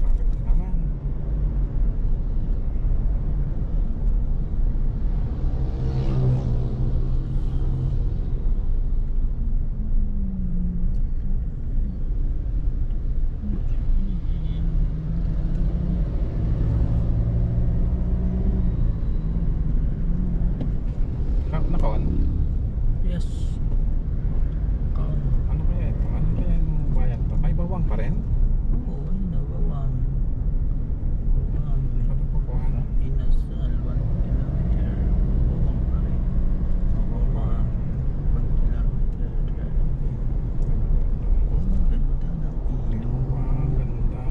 Traffic na naman. Nakaon? Yes. Ano kaya ito? Ano kaya yung bayan to? Ay, bawang pa rin? Oo, ay nabawang. Bawang. Ano po po ano? Inasal, 1 kilometer. Bawang pa rin. Bawang. 1 kilometer. Oh, ganda ng ilong. Wow, ganda.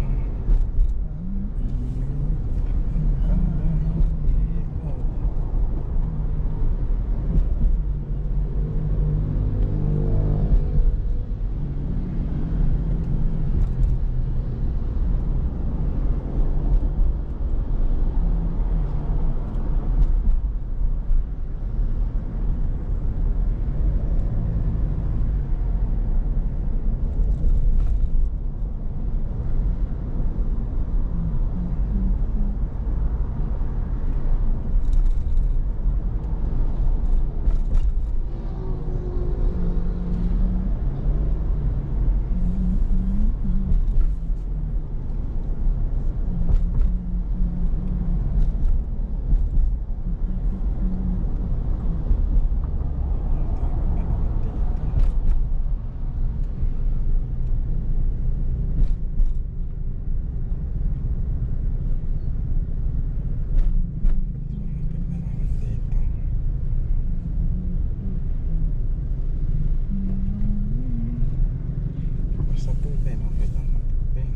Basta tubig, okay lang matubig.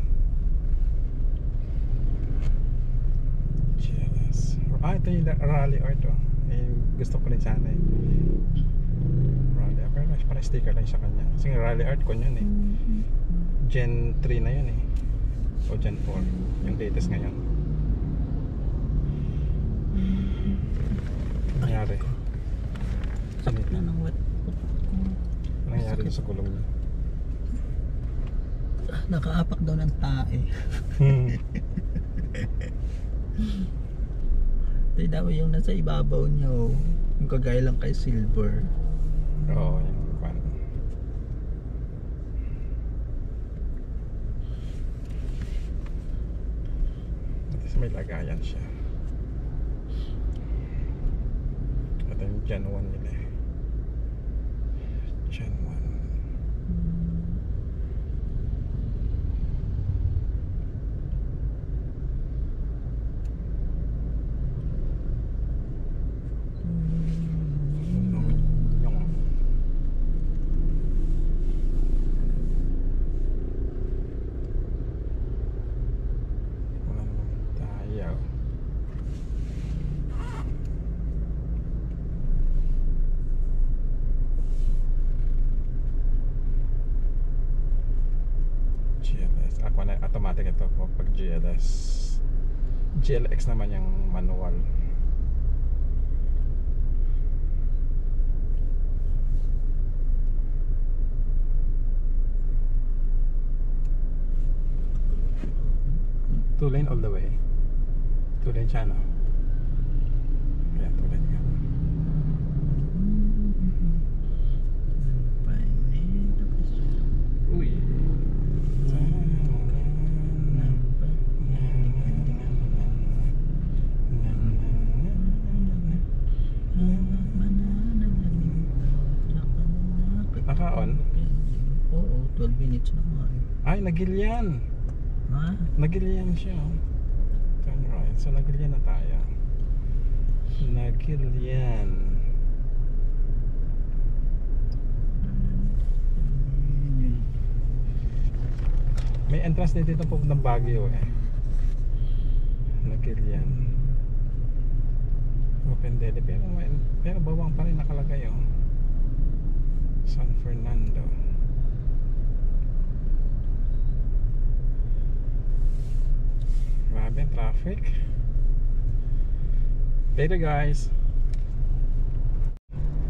GLS. Ito yung Rally Art oh. Gusto ko rin sana eh. Rally Art, pero parang sticker lang sa kanya. Kasi Rally Art ko yun eh. Gen 3 na yun eh. O Gen 4. Yung latest ngayon. Nangyari. Sakit na ng wet. Nangyari sa gulong niya. Nakaapak daw ng tae. Hindi daw yung nasa ibabaw niyo. Yung kagaya lang kay Silver. Oo, yung pan. At least may lagayan siya. Ito yung Gen 1 nila eh. Gen 1. Wala namang tayo. automatic ito po pag GLS. GLX naman yung manual. Two lane all the way. Two lane siya, no? Yeah, two lane nga. Uy. Naka-on? Oo, 12 minutes naman. Ay, nagilyan. Ha? Nagilyan siya. Turn right. So, nagilyan na tayo. Nagilyan. May entrance din dito po ng Baguio eh. Nagilyan. Open deli. Pero bawang pa rin nakalagay oh. San Fernando. Grabe ang traffic. Later guys.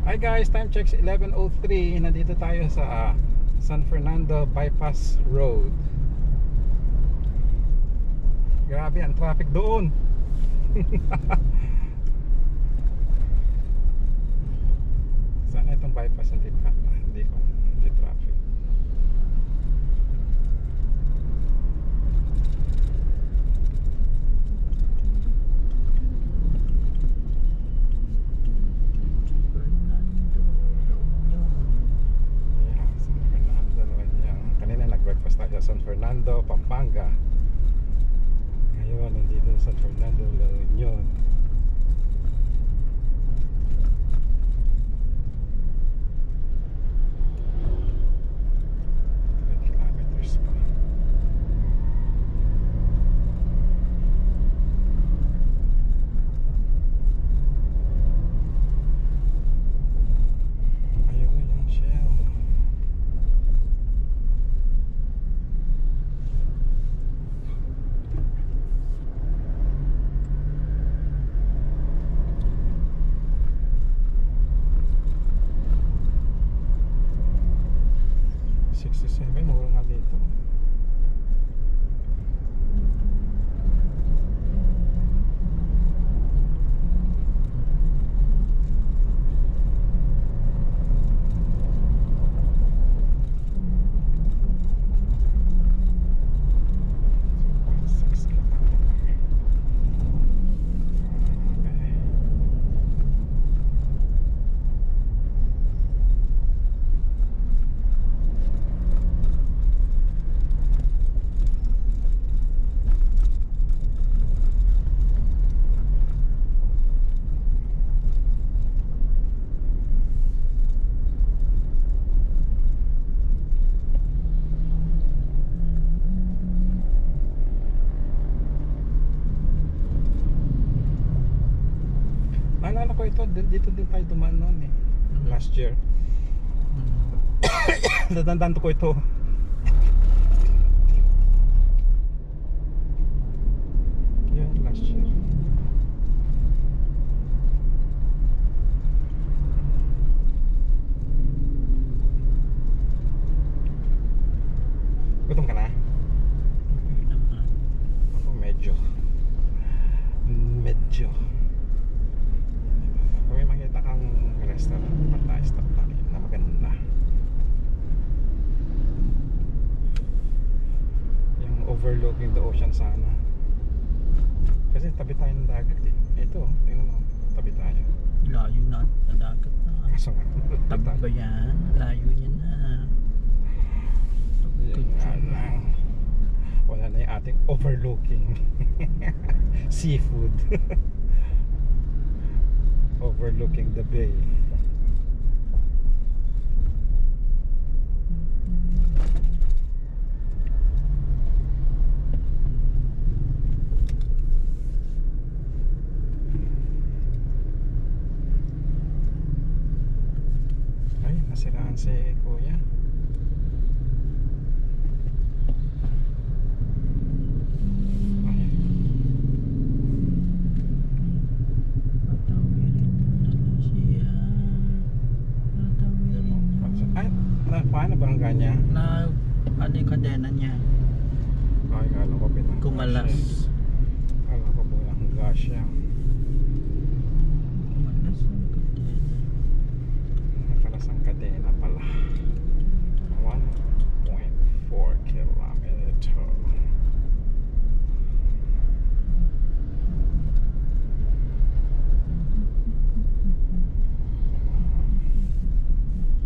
Hi guys, time checks 11:03. Nandito tayo sa San Fernando Bypass Road. Grabe ang traffic doon. Sana itong bypass hindi traffic. Nag-breakfast tayo sa San Fernando, Pampanga. Ngayon, nandito sa San Fernando, La Union. 3 kilometers pa. Ayun, yung Shell. Mura nga dito. Naalala ko ito, dito din tayo dumaan noon eh. Last year. Natandaan ko ito. Yun, last year. Gutom ka na? Ako medyo. Kung may makita kang restaurant, stop natin na maganda. Yung overlooking the ocean sana. Kasi tabi tayo ng dagat eh. Ito, tingnan mo, tabi tayo. Layo na sa dagat na. Kaso nga, Tabi ba yan? Layo niya na. Wala na yung ating overlooking seafood. Overlooking the bay. Ay, nasiraan si kuya. niya? Na ano yung kadena niya? Ay, kala ko pinanggas Kumalas. siya. Kala ko pinanggas siya. Kumalas ang kadena. Nakalas ang kadena pala. 1.4 kilometer.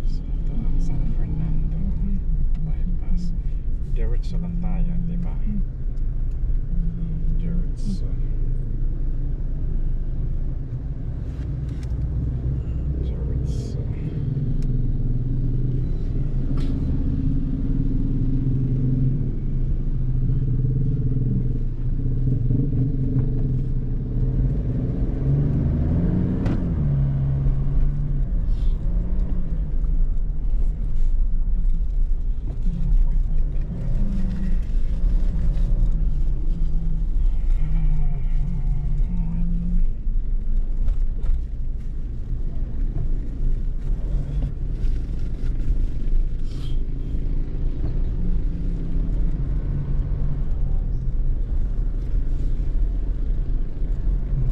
So, ito ang San Fernando bypass. Diretso lang tayo, di ba? Diretso. Diretso.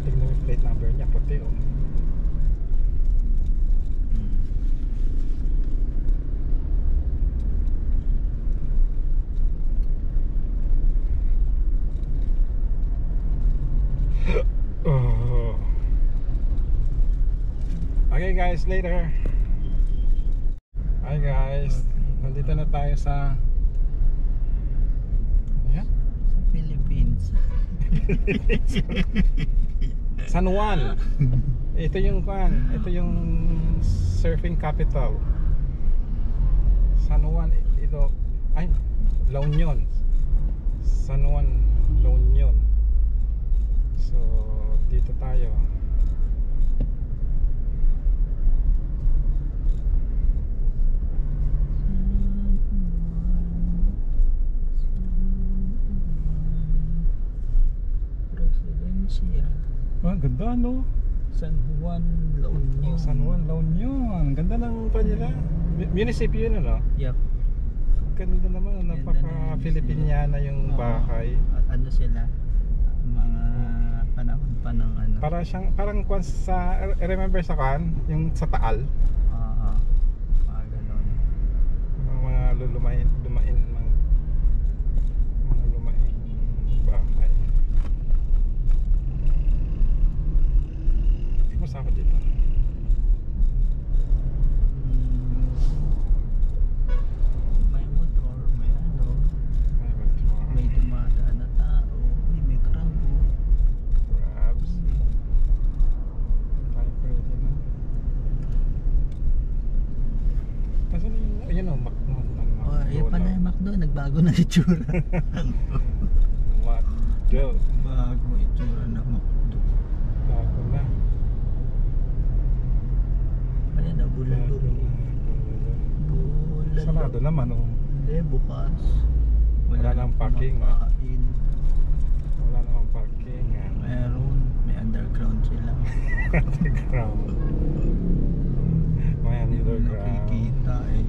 Tignan mo yung plate number niya, puti oh. Oh. Okay guys, later. Hi guys, nandito na tayo sa ano yan? Sa Philippines. San Juan. Ito yung ito yung surfing capital. San Juan ito ay La Union. San Juan, La Union. So dito tayo. Presidencia. Ah, ganda no? San Juan, La Union. Oh, San Juan, La Union. Ganda ng kanila. Municipio yun ano? Yup. Ganda naman, Ganda napaka-Filipiniana yung Oo. bahay. At ano sila? Mga panahon pa ng ano. Parang kung sa remember sa yung sa Taal, Oo. Mga ganon. mga lumain mga lumain bahay. Kumusta ako dito? May motor, may ano, May motor, may dumadaan na tao, may krabo. crabs. Ay, pwede na. Nasaan yung, yun o, McDo. Oh, yun pala yung McDo, nagbago na itsura. McDo. Bago itsura ng McDo. Bago na. Kaya na bulalo. Bulalo. Sarado naman o. Hindi, bukas. Wala nang parking, ah. kumakain. Wala namang parking. Meron, may underground sila. Underground. May Hindi mo underground. nakikita eh.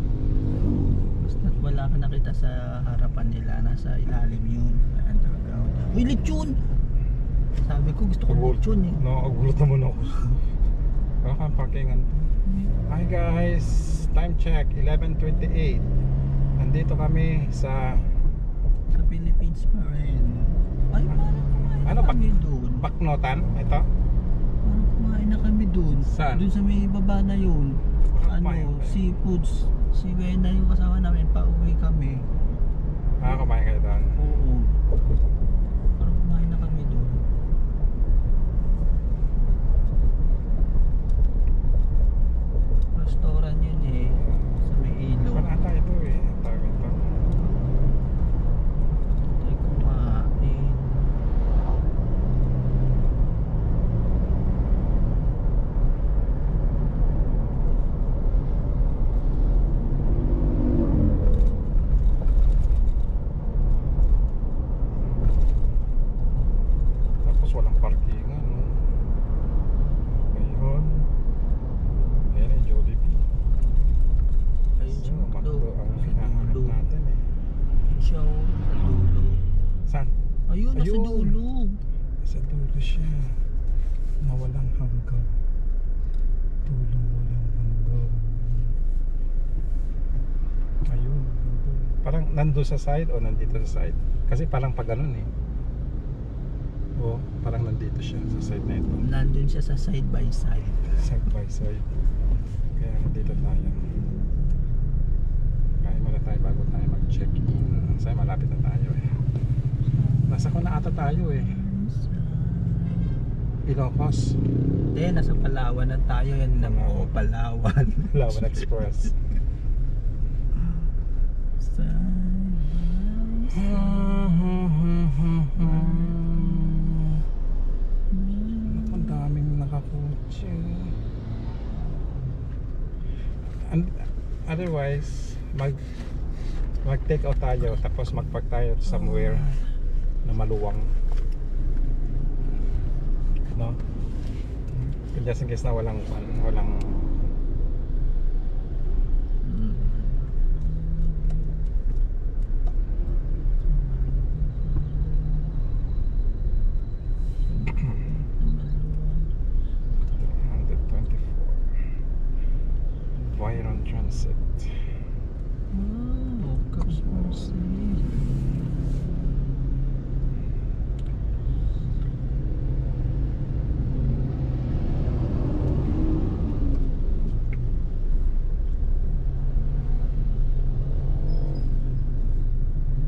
Basta't wala ka nakita sa harapan nila, nasa ilalim yun. May underground. Uy, lechon! Sabi ko gusto ko lechon eh. Nakagulat naman ako. Wala kang parkingan. Hi guys, time check 11:28. Nandito kami sa Sa Philippines pa rin. Ay, parang kumain Ano, na kami doon. Baknotan. Ito. Parang kumain na kami doon. Saan? Doon sa may baba na yun. Parang kumain Ano, kayo. seafoods. Si Wena yung kasama namin, pauwi kami. Kumain kayo doon. Oo. Parang kumain na kami doon. Restaurant yun eh. Sa may ilog. Wala ata ito eh. Tawag ito. Tayo kumain. Tapos walang parkingan. No? Ngayon. Ayan yung Jollibee. Ayun So, si McDo. McDo ang hinahanap. siya oh, sa dulo. Saan? Ayun, nasa Ayun. dulo. Sa dulo siya. Na walang hanggang. Dulong walang hanggang. Ayun. Nandun. Parang nandun sa side o nandito sa side? Kasi parang pag ganun eh. O, parang nandito siya sa side na ito. Nandun siya sa side by side. Side by side. Kaya nandito tayo. Kaya muna tayo bago tayo mag-check-in. Kasi malapit na tayo eh. Nasa ko na ata tayo eh. Ilocos. Hindi, nasa Palawan na tayo. Yan na mo, Palawan. Palawan Express. Ang daming nakakutsi. Otherwise, mag-take out tayo tapos mag-park tayo somewhere na maluwang. No? Just in case na walang Byron Transit. Oh, Cosmos.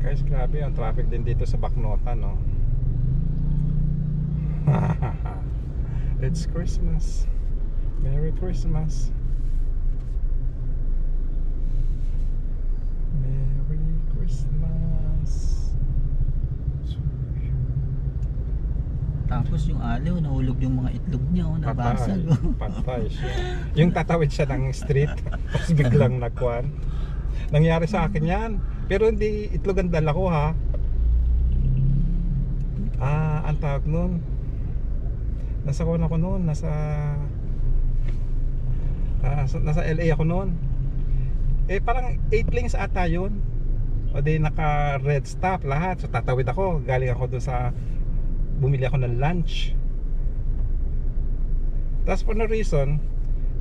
Guys, grabe ang traffic din dito sa Baknotan, no? It's Christmas. Merry Christmas. Merry Christmas. Tapos yung aliw, nahulog yung mga itlog niya, oh, nabasag. Patay siya. Yung tatawid siya ng street, tapos biglang nakuan. Nangyari sa akin yan. Pero hindi itlog ang dala ko ha. Ang tawag nun. Nasa kuwan ako noon, nasa LA ako noon. Eh parang 8 lanes ata yun. O di naka red stop lahat. So tatawid ako, galing ako doon sa bumili ako ng lunch. Tapos for no reason,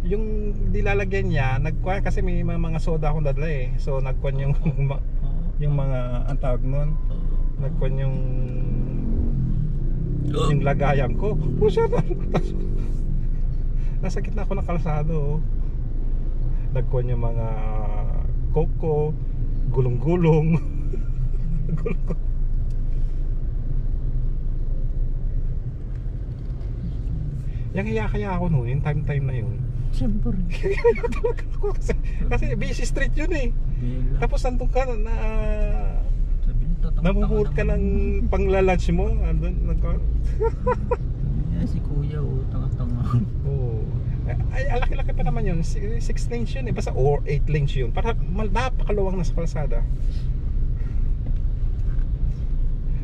yung dilalagyan niya, nagkuhan kasi may mga soda akong dadala eh. So nagkuhan yung yung mga ang tawag nun, nagkuhan yung lagayan ko. Pusa na. Nasa gitna ako ng kalsado. Nagkuhan yung mga coco, gulong-gulong. Yung kaya ako noon, yung time na yun. Siyempre. kasi busy street yun eh. Tapos nandun ka na namumulot ka ng panglalunch mo. Si kuya, oh, tanga-tanga. Oo. Ay, alaki-laki pa naman yun. 6 lanes yun eh. Basta or 8 lanes yun. Para napakaluwang na sa kalsada.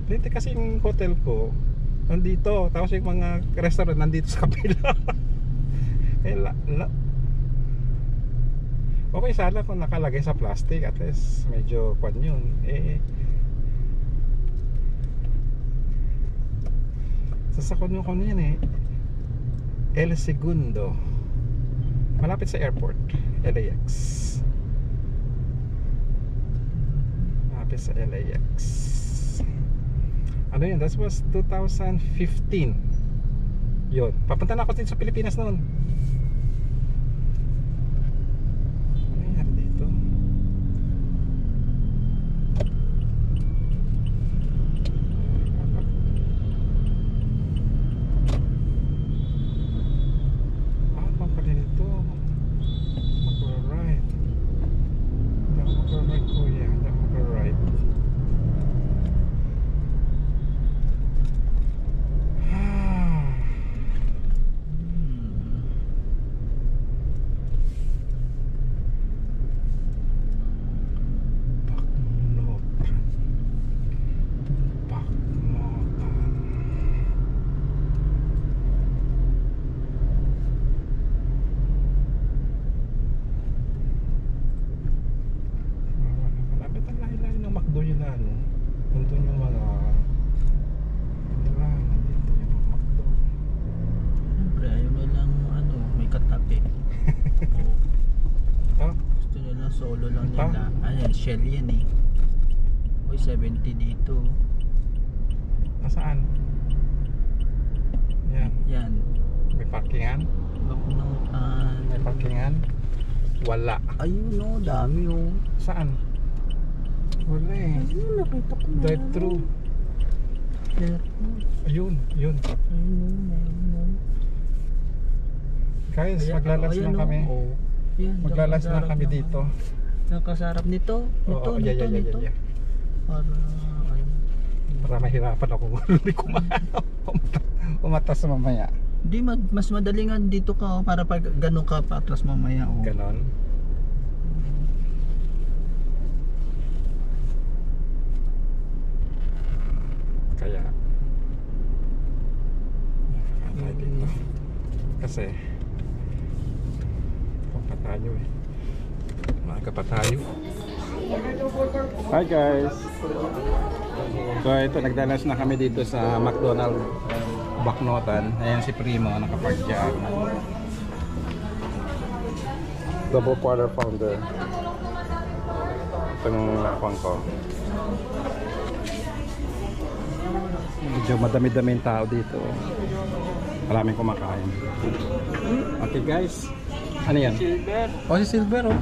Lente kasi yung hotel ko nandito. Tapos yung mga restaurant nandito sa kabila. Okay sana kung nakalagay sa plastic. At least medyo kwan yun. Sasakon ko yan eh. El Segundo. Malapit sa airport. LAX. Malapit sa LAX. Ano yun? That was 2015. Yun. Papunta na ako din sa Pilipinas noon. Ano nangyari dito? Ano pala dito? Mag-right. Hindi ako mag-right, kuya. Hindi ako mag-right. Parang solo lang Ito? nila. Ayan, Shell yan eh. Uy, 70 dito. Nasaan? Yan. Yan. May parkingan? Baknutan. May parkingan? Wala. Ayun no, dami oh. Saan? Wala eh. Ayun, nakita ko na. Drive-thru. Ayun, yun. Guys, maglalas na kami. Oh. Yan, Maglalas na nakasarap kami ng dito. ano. Nakasarap nito. Nito, Oo, nito, nito. yeah. Para, ayun. Para mahirapan ako kung hindi ko umatas mamaya. Di, mas madalingan dito ka oh, para pag ganun ka patras mamaya oh. Ganon. Kaya tayo dito. Kasi kung pa tayo eh. Maaga pa tayo. Hi guys. So ito, nagdalas na kami dito sa McDonald's Baknotan. Ayan si Primo, nakapark dyan. Double quarter pounder. Itong lakwan ko. Medyo madami-dami yung tao dito. Maraming kumakain. Okay guys. Ano yan? Silver. Oh, si Silver oh.